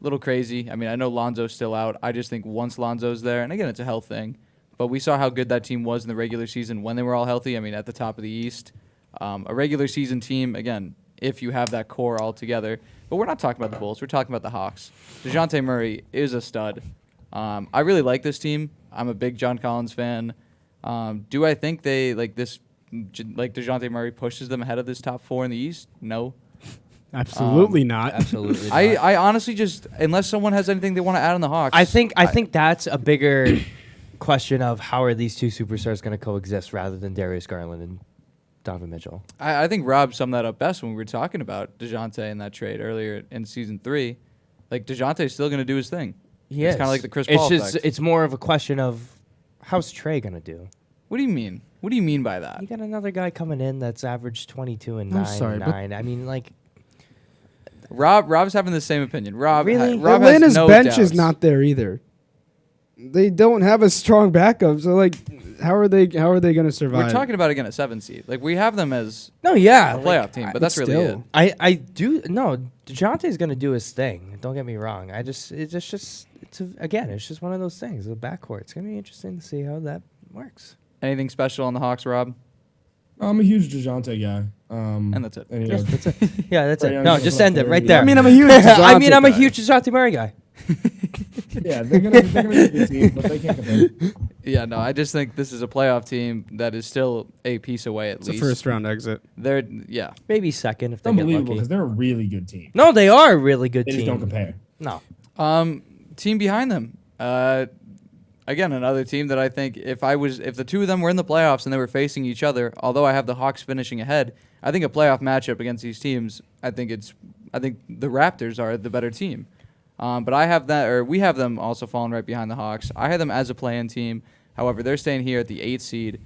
A little crazy. I mean, I know Lonzo's still out. I just think once Lonzo's there, and again, it's a health thing, but we saw how good that team was in the regular season when they were all healthy. I mean, at the top of the East. A regular season team, again, if you have that core all together. But we're not talking about the Bulls. We're talking about the Hawks. DeJounte Murray is a stud. I really like this team. I'm a big John Collins fan. Do I think they, like DeJounte Murray pushes them ahead of this top 4 in the East? No. Absolutely not. Absolutely. not. I honestly just, unless someone has anything they want to add on the Hawks. I think that's a bigger question of how are these two superstars going to coexist rather than Darius Garland and Donovan Mitchell. I think Rob summed that up best when we were talking about DeJounte in that trade earlier in season 3. Like, DeJounte's still going to do his thing. It's kind of like the Chris Paul effect. It's more of a question of how's Trey going to do? What do you mean? What do you mean by that? You got another guy coming in that's averaged 22 and 9 I'm sorry, and 9. I mean, like, Rob's having the same opinion. Rob Really? Rob has Atlanta's no bench doubts. is not there either. They don't have a strong backup, so like, how are they going to survive? We're talking about, again, a 7 seed. Like, we have them as no, yeah, a playoff team, but that's really it. I do no. DeJounte's gonna do his thing. Don't get me wrong. It's just one of those things. The backcourt. It's gonna be interesting to see how that works. Anything special on the Hawks, Rob? I'm a huge DeJounte guy. And that's it. And, Yeah, that's it. Yeah, that's Right, it. I'm No, just just gonna end it put right it there. I mean, I'm a huge I mean, I'm a guy. huge DeJounte Murray guy. yeah, they're gonna be a good team, but they can't compare. Yeah, no, I just think this is a playoff team that is still a piece away at It's a least. first round exit. They're Maybe second if It's they get unbelievable lucky. because they're a really good team. No, they are a really good They team. just don't compare. No. team behind them. Again, another team that I think if the two of them were in the playoffs and they were facing each other, although I have the Hawks finishing ahead, I think a playoff matchup against these teams, I think the Raptors are the better team. But we have them also falling right behind the Hawks. I had them as a play-in team. However, they're staying here at the 8th seed.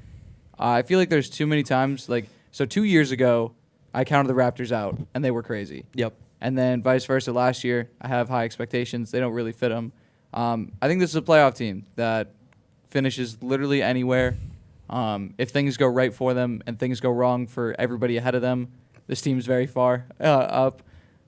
I feel like there's too many times, 2 years ago, I counted the Raptors out, and they were crazy. Yep. And then vice versa last year, I have high expectations. They don't really fit them. I think this is a playoff team that finishes literally anywhere. If things go right for them and things go wrong for everybody ahead of them, this team's very far up.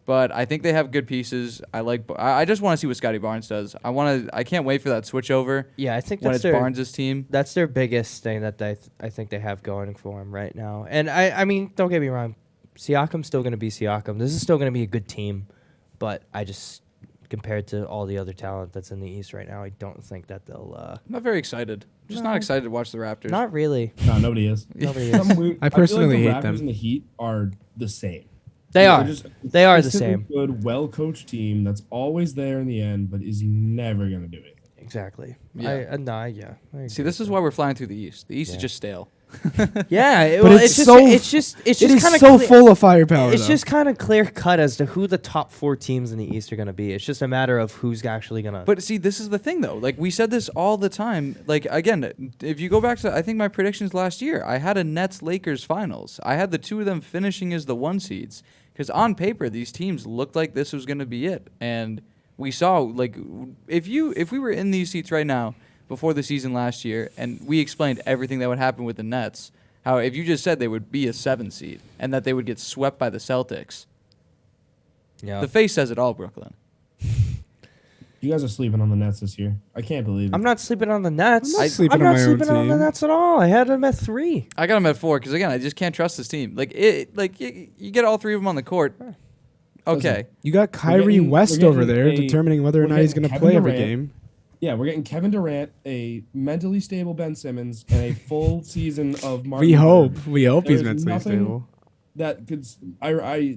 But I think they have good pieces. I just want to see what Scotty Barnes does. I can't wait for that switch over. Yeah, I think when that's it's Barnes' team. That's their biggest thing that I think they have going for them right now. And I mean, don't get me wrong, Siakam's still going to be Siakam. This is still going to be a good team, but I just compared to all the other talent that's in the East right now, I don't think that they'll. I'm not very excited. Just not excited to watch the Raptors. Not really. No, nobody is. Nobody is. I personally feel like hate the Raptors them. and the Heat are the same. They They're are. just a They are the consistently same. Good, well-coached team that's always there in the end, but is never going to do it. Exactly. Yeah. I agree See, this with is why we're flying through the East. The East Yeah. is just stale. Yeah, But it's just It is kind of so full of firepower. It's though. just kind of clear cut as to who the top 4 teams in the East are going to be. It's just a matter of who's actually going to. But see, this is the thing, though. Like, we said this all the time. Like, again, if you go back to, I think, my predictions last year, I had a Nets-Lakers finals. I had the two of them finishing as the 1 seeds. Because on paper, these teams looked like this was going to be it. And we saw, like, if we were in these seats right now before the season last year, and we explained everything that would happen with the Nets, how if you just said they would be a 7 seed and that they would get swept by the Celtics, yeah. the face says it all, Brooklyn. You guys are sleeping on the Nets this year. I can't believe it. I'm not sleeping on the Nets. I'm not sleeping on my own sleeping on the team. Nets at all. I had them at 3. I got them at 4 because, again, I just can't trust this team. You get all 3 of them on the court. Okay. You got Kyrie getting- West we're over getting there a- determining whether or we're not he's getting going to Kevin play every Durant. game. Yeah, we're getting Kevin Durant, a mentally stable Ben Simmons, and a full season of Martin. We Luther. hope. We hope he's There's mentally nothing stable. That could.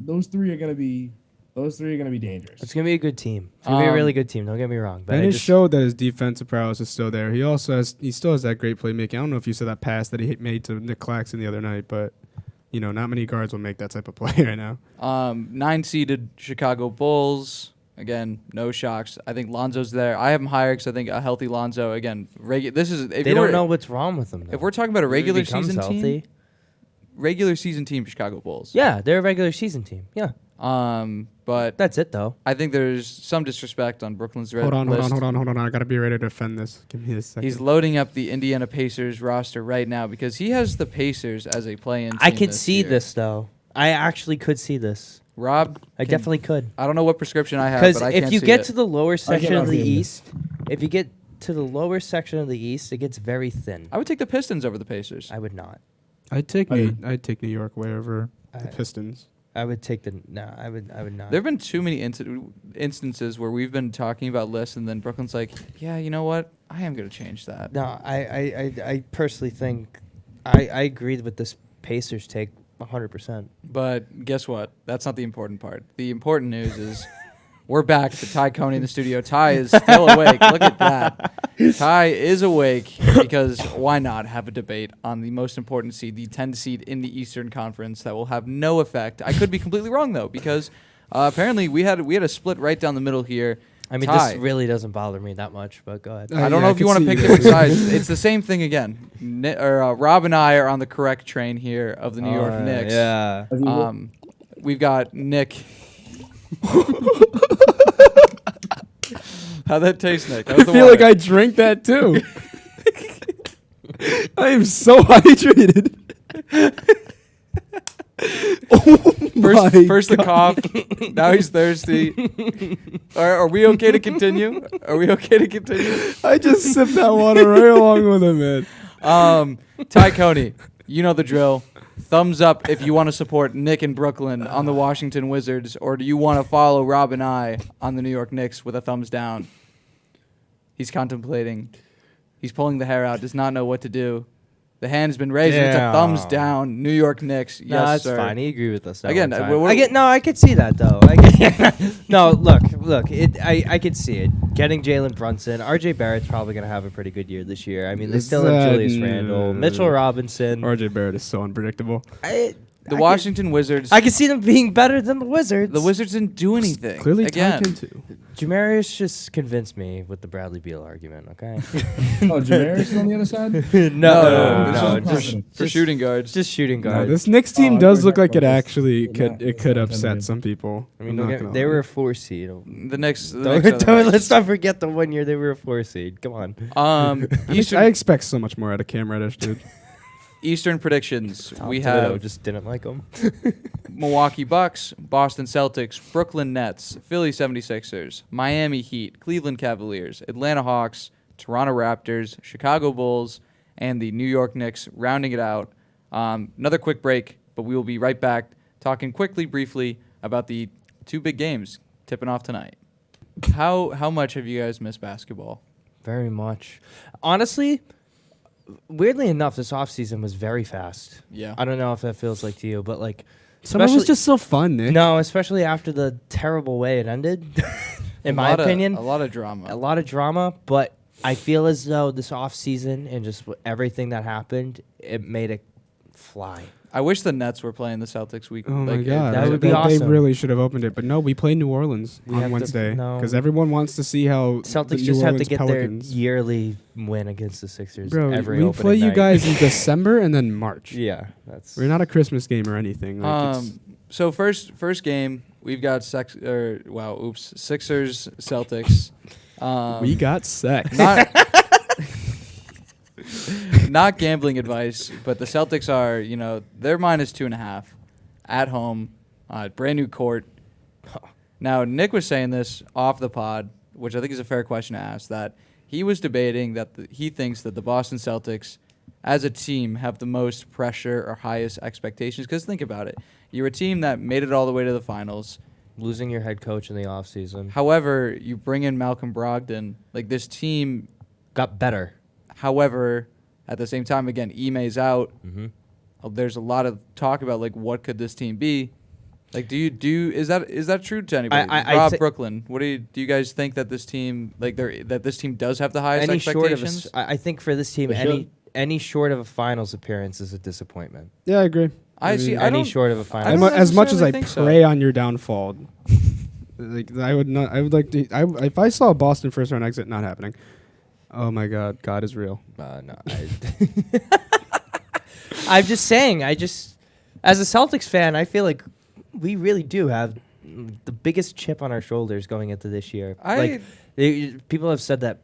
Those three are going to be dangerous. It's going to be a good team. It's going to be a really good team. Don't get me wrong. But And I it just, showed that his defensive prowess is still there. He still has that great playmaking. I don't know if you saw that pass that he made to Nick Claxton the other night, but not many guards will make that type of play right now. 9-seeded Chicago Bulls. Again, no shocks. I think Lonzo's there. I have him higher because I think a healthy Lonzo. Again, this is. If they don't know what's wrong with them. Though. If we're talking about a If he regular becomes season healthy. team, regular season team Chicago Bulls. Yeah, they're a regular season team. Yeah. But That's it though. I think there's some disrespect on Brooklyn's Hold on. list. I gotta be ready to defend this. Give me a second. He's loading up the Indiana Pacers roster right now because he has the Pacers as a play-in team I could this see year. this though. I actually could see this. Rob, I definitely could. I don't know what prescription I have, Because but I can't if you see get it. to the lower section cannot of the see it. East, if you get to the lower section of the East, it gets very thin. I would take the Pistons over the Pacers. I would not. I'd take New York way over the Pistons. I would take the no. I would not. There have been too many instances where we've been talking about lists, and then Brooklyn's like, "Yeah, you know what? I am going to change that." No, I personally think I agreed with this Pacers take 100%. But guess what? That's not the important part. The important news is we're back to Ty Coney in the studio. Ty is still awake. Look at that. Ty is awake because why not have a debate on the most important seed, the 10 seed in the Eastern Conference that will have no effect. I could be completely wrong though because apparently we had a split right down the middle here. I mean, Ty. this really doesn't bother me that much, but go ahead. I don't know if you want to pick different sides. It's the same thing again. Rob and I are on the correct train here of the New York Knicks. Yeah. We've got Nick. How'd that taste, Nick? That I was the feel like water. I drank that too. I am so hydrated. First the cough. Now he's thirsty. Are we okay to continue? I just sipped that water right along with him, man. Ty Coney, you know the drill. Thumbs up if you want to support Nick in Brooklyn on the Washington Wizards, or do you want to follow Rob and I on the New York Knicks with a thumbs down? He's contemplating. He's pulling the hair out, does not know what to do. The hand's been raised, and it's a thumbs down. New York Knicks. No, Yes, that's sir. fine. He agreed with us. That Again, one time. we're- I could see that though. No, look. I could see it. Getting Jalen Brunson, RJ Barrett's probably gonna have a pretty good year this year. I mean, they still have Julius Randle, Mitchell Robinson. RJ Barrett is so unpredictable. The Washington Wizards. I could see them being better than the Wizards. The Wizards didn't do anything. Clearly, again. Ty can too. Jamarius just convinced me with the Bradley Beal argument. Okay. Oh, Jamaris on the other side? no, just- for shooting guards. just shooting No, guards. this Knicks team I does thought look like it that was- actually was could not- it could was not upset intended. some people. I mean, I'm not gonna they lie. were a 4 seed. The Knicks. Let's not forget the 1 year they were a 4 seed. Come on. I Eastern expect so much more out of Cam Reddish, dude. Eastern predictions. Tom We Thibodeau have just didn't like them. Milwaukee Bucks, Boston Celtics, Brooklyn Nets, Philly 76ers, Miami Heat, Cleveland Cavaliers, Atlanta Hawks, Toronto Raptors, Chicago Bulls, and the New York Knicks rounding it out. Another quick break, but we will be right back talking briefly about the two big games tipping off tonight. How much have you guys missed basketball? Very much. Honestly, weirdly enough, this offseason was very fast. Yeah. I don't know if that feels like to you, but like, Summer was especially- just so fun, Nick. no, especially after the terrible way it ended. In my opinion, a lot of drama. a lot of drama, but I feel as though this offseason and just everything that happened, it made it fly. I wish the Nets were playing the Celtics week. Oh my like, god, that would be They awesome. really should have opened it, but no, we play New Orleans We have on to- Wednesday no. because everyone wants to see how the Celtics New just have to Orleans get Pelicans. their yearly win against the Sixers Bro, every we opening play you night. guys in December and then March. Yeah, that's We're not a Christmas game or anything. Like it's- So first game we've got Sixers Celtics. we got sex. not not gambling advice, but the Celtics are they're minus 2.5 at home, brand new court. Now Nick was saying this off the pod, which I think is a fair question to ask. That he was debating that he thinks that the Boston Celtics, as a team, have the most pressure or highest expectations. Because think about it, you're a team that made it all the way to the finals. losing your head coach in the offseason. However, you bring in Malcolm Brogdon, like this team. Got better. However, at the same time, again, Ime's out. Mm-hmm. There's a lot of talk about like what could this team be. Like, is that true to anybody? Rob, Brooklyn, what do you guys think that this team that this team does have the highest expectations? I think for this team, any short of a finals appearance is a disappointment. Yeah, I agree. I see. I Any don't. short of a I finals. don't As much as I necessarily think so. pray on your downfall, like I would not. I would like to. If I saw a Boston first round exit, not happening. Oh my God, God is real. No, I'm just saying. As a Celtics fan, I feel like we really do have the biggest chip on our shoulders going into this year. I- People have said that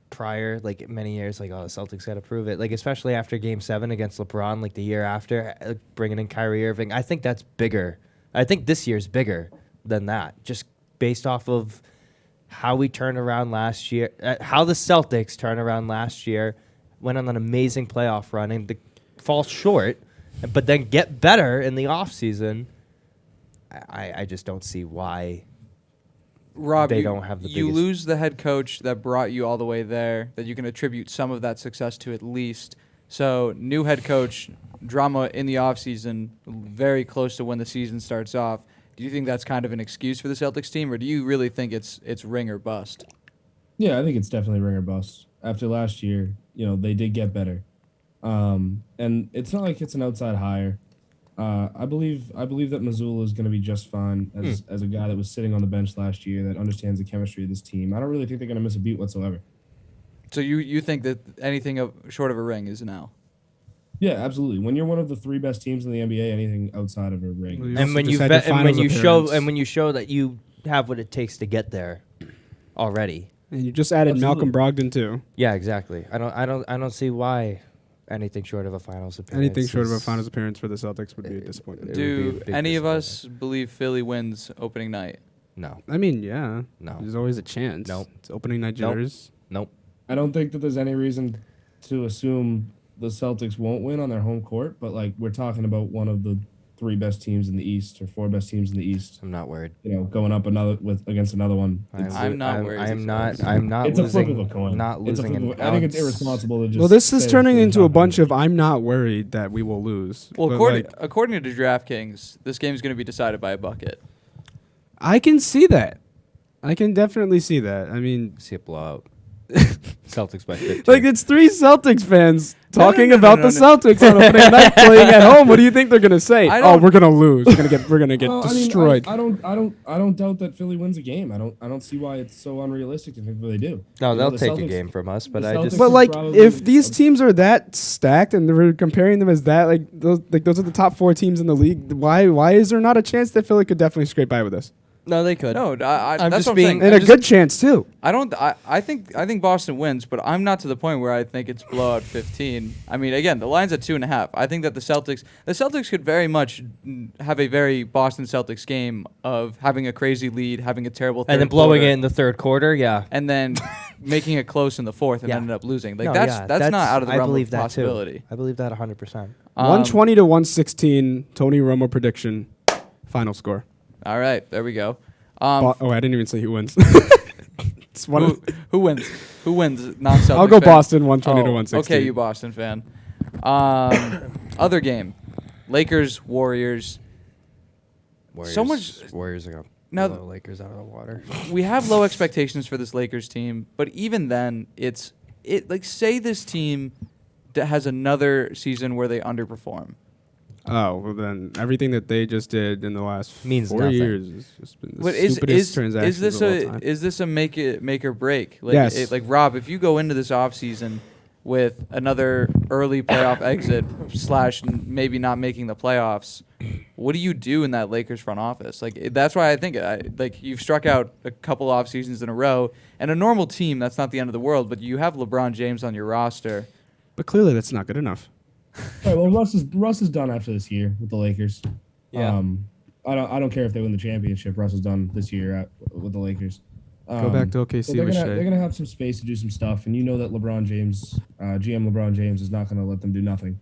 prior, like many years, like, oh, the Celtics got to prove it. Like, especially after Game 7 against LeBron, like the year after, bringing in Kyrie Irving. I think that's bigger. I think this year's bigger than that, just based off of how we turned around last year, how the Celtics turned around last year, went on an amazing playoff run and fall short, but then get better in the offseason. I just don't see why Rob, they you, don't have the you biggest. lose the head coach that brought you all the way there, that you can attribute some of that success to at least. So, new head coach, drama in the offseason, very close to when the season starts off. Do you think that's kind of an excuse for the Celtics team, or do you really think it's ring or bust? Yeah, I think it's definitely ring or bust. After last year, they did get better. And it's not like it's an outside hire. I believe that Mazzulla is going to be just fine as a guy that was sitting on the bench last year that understands the chemistry of this team. I don't really think they're going to miss a beat whatsoever. So you think that anything short of a ring is now? Yeah, absolutely. When you're one of the 3 best teams in the NBA, anything outside of a ring. Well, you And also when just you had bet, your and when finals you show appearance. and when you show that you have what it takes to get there already. And you just added Absolutely. Malcolm Brogdon too. Yeah, exactly. I don't see why anything short of a finals appearance. Anything short of a is- finals appearance for the Celtics would be a disappointment. It would be a Do big any of disappointment. us believe Philly wins opening night? No. I mean, yeah. No. There's always a chance. Nope. It's opening night Nope. jitters. Nope. I don't think that there's any reason to assume the Celtics won't win on their home court, but we're talking about one of the 3 best teams in the East or 4 best teams in the East. I'm not worried. Going up against another one. I'm not worried. I'm not It's a flip losing. of a coin. Not It's a losing. flip an of a- I think it's ounce. irresponsible to just. Well, this is say turning that into a they're bunch top of I'm not worried that we will lose. Well, But, according to DraftKings, this game is going to be decided by a bucket. I can see that. I can definitely see that. I mean, See it blow out. Celtics by 15. it's 3 Celtics fans No, no, talking no, no, about no, the no. Celtics on opening night playing at home. What do you think they're gonna say? I Oh, don't- we're gonna lose. We're gonna get Well, I mean, destroyed. I don't doubt that Philly wins a game. I don't see why it's so unrealistic to think that they do. No, they'll the take a Celtics- game from us, but the I just. Celtics- But is probably if these a- teams are that stacked and we're comparing them as that, those are the top 4 teams in the league. Why is there not a chance that Philly could definitely scrape by with us? No, they could. No, I'm that's just what I'm being- saying. And I'm a just- good chance too. I think Boston wins, but I'm not to the point where I think it's blowout 15. I mean, again, the line's at 2.5. I think that the Celtics could very much have a very Boston Celtics game of having a crazy lead, having a terrible third And then blowing quarter, it in the third quarter, yeah. and then making it close in the fourth and Yeah. ended up losing. No, That's yeah, not out of the I realm believe of that possibility. Too. I believe that 100%. 120 to 116. Tony Romo prediction. Final score. All right, there we go. I didn't even say who wins. It's one of- Who wins? Who wins? Non-Celtics. I'll go fan? Boston 120 to Oh, 116. Okay, you Boston fan. Other game, Lakers Warriors. Warriors, So much- Warriors are going to Now blow Lakers out of the water. We have low expectations for this Lakers team, but even then, say this team has another season where they underperform. Oh, well then everything that they just did in the last Means 4 nothing. years has just been the But stupidest transactions of all time. is this a make or break? Yes. Like Rob, if you go into this offseason with another early playoff exit / maybe not making the playoffs, what do you do in that Lakers front office? That's why I think you've struck out a couple off seasons in a row, and a normal team that's not the end of the world, but you have LeBron James on your roster. But clearly that's not good enough. All right, well, Russ is done after this year with the Lakers. Yeah. I don't care if they win the championship. Russ is done this year with the Lakers. Go back to OKC So they're with gonna, Shea. have some space to do some stuff, and you know that LeBron James, GM LeBron James, is not going to let them do nothing.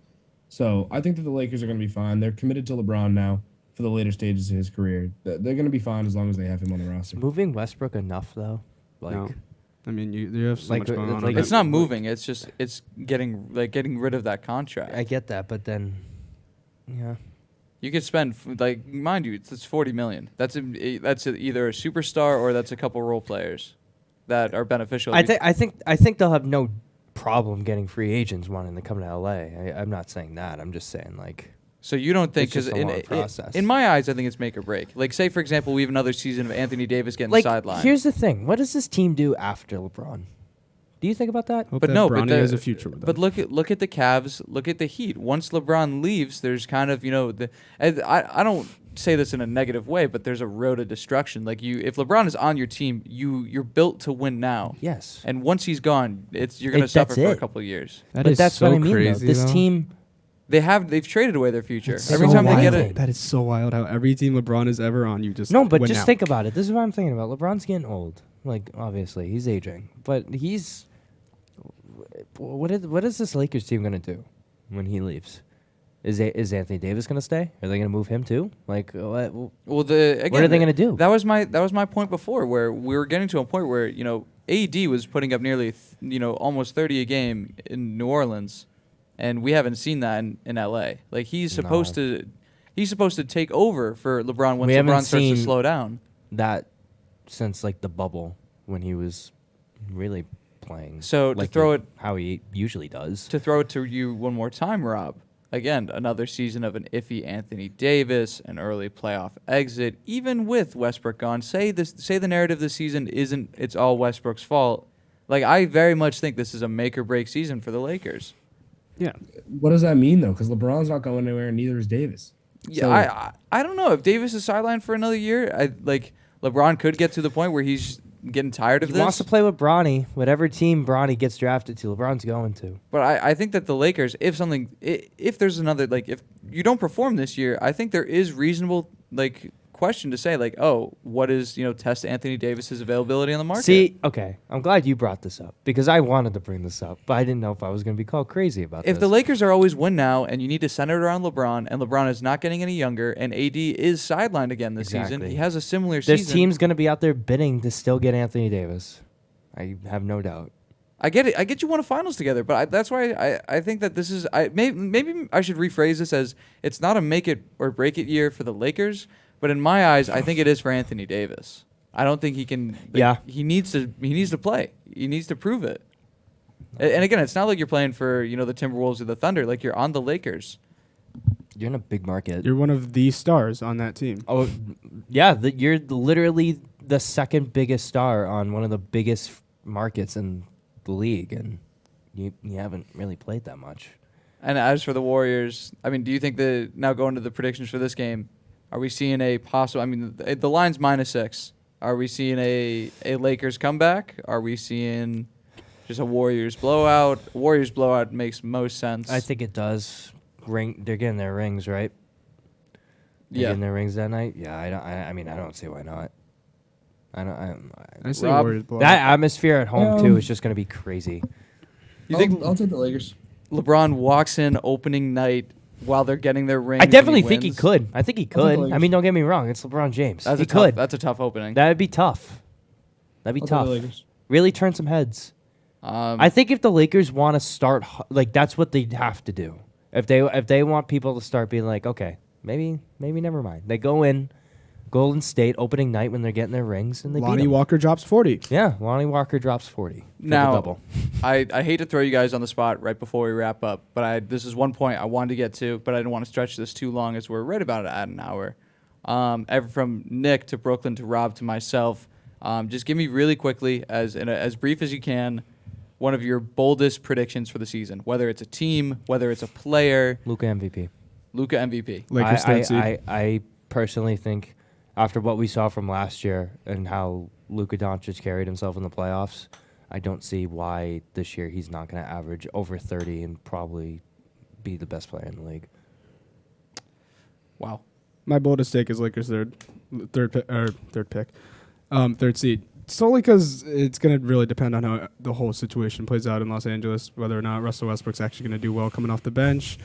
So I think that the Lakers are going to be fine. They're committed to LeBron now for the later stages of his career. They're going to be fine as long as they have him on the roster. Moving Westbrook enough, though? No. I mean, you have so Like, much going on. like, over It's there. not moving. It's just getting rid of that contract. I get that, but then, yeah. You could spend mind you, it's $40 million. That's either a superstar or that's a couple role players that are beneficial. I think they'll have no problem getting free agents wanting to come to LA. I'm not saying that. I'm just saying So you don't think It's just because a long process. in my eyes, I think it's make or break. Like say for example, we have another season of Anthony Davis getting sidelined. Here's the thing: what does this team do after LeBron? Do you think about that? Hope but that no, but Bronny has a future with them. But look at the Cavs. Look at the Heat. Once LeBron leaves, there's kind of I don't say this in a negative way, but there's a road to destruction. Like if LeBron is on your team, you're built to win now. Yes. And once he's gone, you're going to suffer for a couple of years. That But is that's so what I mean. crazy, This though. team, They've traded away their future. It's Every so time they get wild. it. That is so wild how every team LeBron is ever on, you just no, but win just now. think about it. This is what I'm thinking about. LeBron's getting old. Like, obviously, he's aging. But what is this Lakers team going to do when he leaves? Is Anthony Davis going to stay? Are they going to move him too? Like, what? Well, What are they gonna do? That was my point before, where we were getting to a point where AD was putting up nearly almost 30 a game in New Orleans, and we haven't seen that in LA. Like he's supposed to take over for LeBron once We haven't LeBron starts to seen slow down. that since like the bubble when he was really playing. So to like throw it how he usually does. to throw it to you one more time, Rob. Again, another season of an iffy Anthony Davis, an early playoff exit. Even with Westbrook gone, say the narrative this season it's all Westbrook's fault. Like I very much think this is a make or break season for the Lakers. Yeah. What does that mean though? Because LeBron's not going anywhere, and neither is Davis. Yeah, I don't know if Davis is sidelined for another year. LeBron could get to the point where he's getting tired of He this. wants to play with Bronny. Whatever team Bronny gets drafted to, LeBron's going to. But I think that the Lakers, if there's another, like, if you don't perform this year, I think there is reasonable, like, question to say, like, oh, what is, test Anthony Davis's availability on the market? See, okay, I'm glad you brought this up because I wanted to bring this up, but I didn't know if I was going to be called crazy about this. If the Lakers are always win now and you need to center it around LeBron, and LeBron is not getting any younger, and AD is sidelined again this season, Exactly. he has a similar This season. team's going to be out there bidding to still get Anthony Davis. I have no doubt. I get it. I get you won a finals together, but that's why I think that this is. Maybe I should rephrase this as it's not a make it or break it year for the Lakers, but in my eyes, I think it is for Anthony Davis. I don't think he can. Yeah. He needs to play. He needs to prove it. And again, it's not like you're playing for the Timberwolves or the Thunder. Like you're on the Lakers. You're in a big market. You're one of the stars on that team. Oh, yeah. You're literally the second biggest star on one of the biggest markets in the league, and you haven't really played that much. And as for the Warriors, I mean, do you think that now going to the predictions for this game, are we seeing a possible? I mean, the line's -6. Are we seeing a Lakers comeback? Are we seeing just a Warriors blowout? Warriors blowout makes most sense. I think it does. They're getting their rings, right? They're Yeah. getting their rings that night. Yeah, I mean, I don't see why not. I say Rob, Warriors blow That out. atmosphere at home too is just going to be crazy. You think I'll take the Lakers. LeBron walks in opening night while they're getting their rings? I and definitely think he wins? could. I think he take the could. I Lakers. mean, don't get me wrong. It's LeBron James. That's He a tough, could. That's a tough opening. That'd be tough. That'd be I'll take tough. the Lakers. Really turn some heads. I think if the Lakers want to start, like that's what they have to do. If they want people to start being like, okay, maybe never mind. They go in Golden State opening night when they're getting their rings and they beat Lonnie 'em. Walker drops 40. Yeah, Lonnie Walker drops 40. Now, double. I hate to throw you guys on the spot right before we wrap up, but this is one point I wanted to get to, but I didn't want to stretch this too long as we're right about at an hour. From Nick to Brooklyn to Rob to myself, just give me really quickly, as brief as you can, one of your boldest predictions for the season, whether it's a team, whether it's a player. Luka MVP. Luka MVP. Lakers third seed. I personally think after what we saw from last year and how Luka Doncic carried himself in the playoffs, I don't see why this year he's not going to average over 30 and probably be the best player in the league. Wow. My boldest take is Lakers third seed. Solely because it's going to really depend on how the whole situation plays out in Los Angeles, whether or not Russell Westbrook's actually going to do well coming off the bench,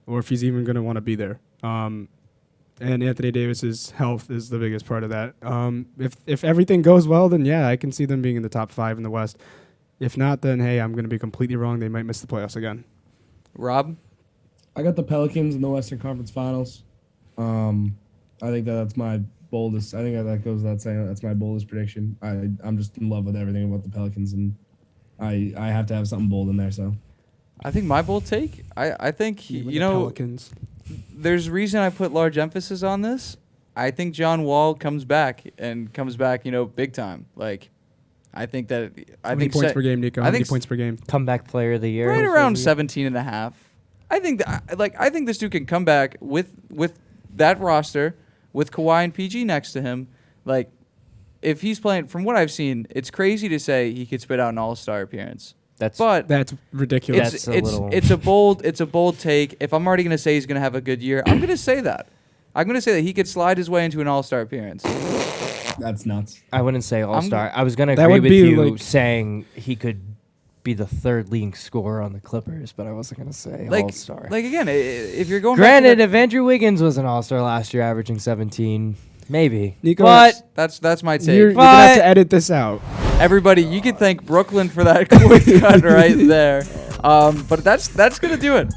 or if he's even going to want to be there. And Anthony Davis's health is the biggest part of that. If everything goes well, then yeah, I can see them being in the top 5 in the West. If not, then hey, I'm going to be completely wrong. They might miss the playoffs again. Rob? I got the Pelicans in the Western Conference Finals. I think that's my boldest. I think that goes without saying. That's my boldest prediction. I'm just in love with everything about the Pelicans, and I have to have something bold in there. So I think my bold take, I think, Pelicans. there's reason I put large emphasis on this. I think John Wall comes back, big time. Like, I think that... How many points per game, Nico? How many points per game? Comeback player of the year. Right around 17.5. I think this dude can come back with that roster, with Kawhi and PG next to him, like if he's playing, from what I've seen, it's crazy to say he could spit out an All-Star appearance. But That's ridiculous. That's it's a bold take. If I'm already gonna say he's gonna have a good year, I'm gonna say that. I'm gonna say that he could slide his way into an All-Star appearance. That's nuts. I wouldn't say All-Star. I was going to That agree would with be you like- saying he could be the third leading scorer on the Clippers, but I wasn't going to say Like, All-Star. like again, if you're going Granted, back to if Andrew Wiggins was an All-Star last year, averaging 17, maybe. Nico, But that's my take. you're gonna have But- to edit this out. Everybody, you can thank Brooklyn for that quick cut right there. But that's gonna do it.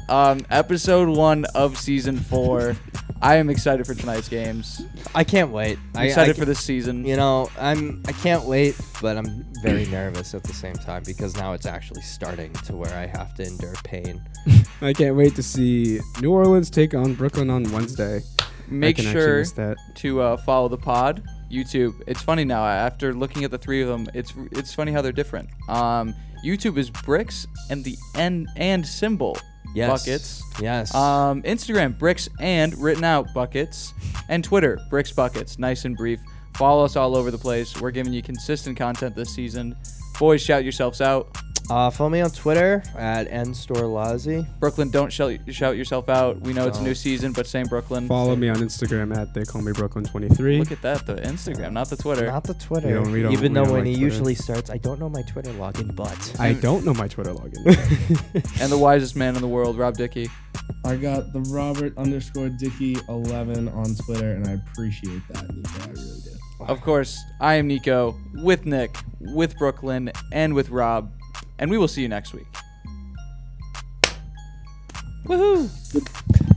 Episode 1 of season 4. I am excited for tonight's games. I can't wait. I'm excited for this season. You know, I can't wait, but I'm very nervous at the same time because now it's actually starting to where I have to endure pain. I can't wait to see New Orleans take on Brooklyn on Wednesday. Make I can actually sure miss that. to follow the pod. YouTube. It's funny now. After looking at the 3 of them, it's funny how they're different. YouTube is bricks and the N and symbol buckets. Yes. Instagram bricks and written out buckets, and Twitter bricks buckets. Nice and brief. Follow us all over the place. We're giving you consistent content this season. Boys, shout yourselves out. Follow me on Twitter at nstorelazi. Brooklyn, don't shout yourself out. We know it's a new Don't. season, but same Brooklyn. Follow me on Instagram at they call me Brooklyn23. Look at that, the Instagram, not the Twitter. Not the Twitter. We don't- Even we though don't when like he Twitter. usually starts, I don't know my Twitter login, but I don't know my Twitter login. And the wisest man in the world, Rob Dickey. I got the Robert_Dickey11 on Twitter, and I appreciate that, Nico. I really do. Of course, I am Nico, with Nick, with Brooklyn, and with Rob. And we will see you next week. woohoo!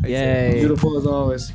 Yay. Beautiful as always.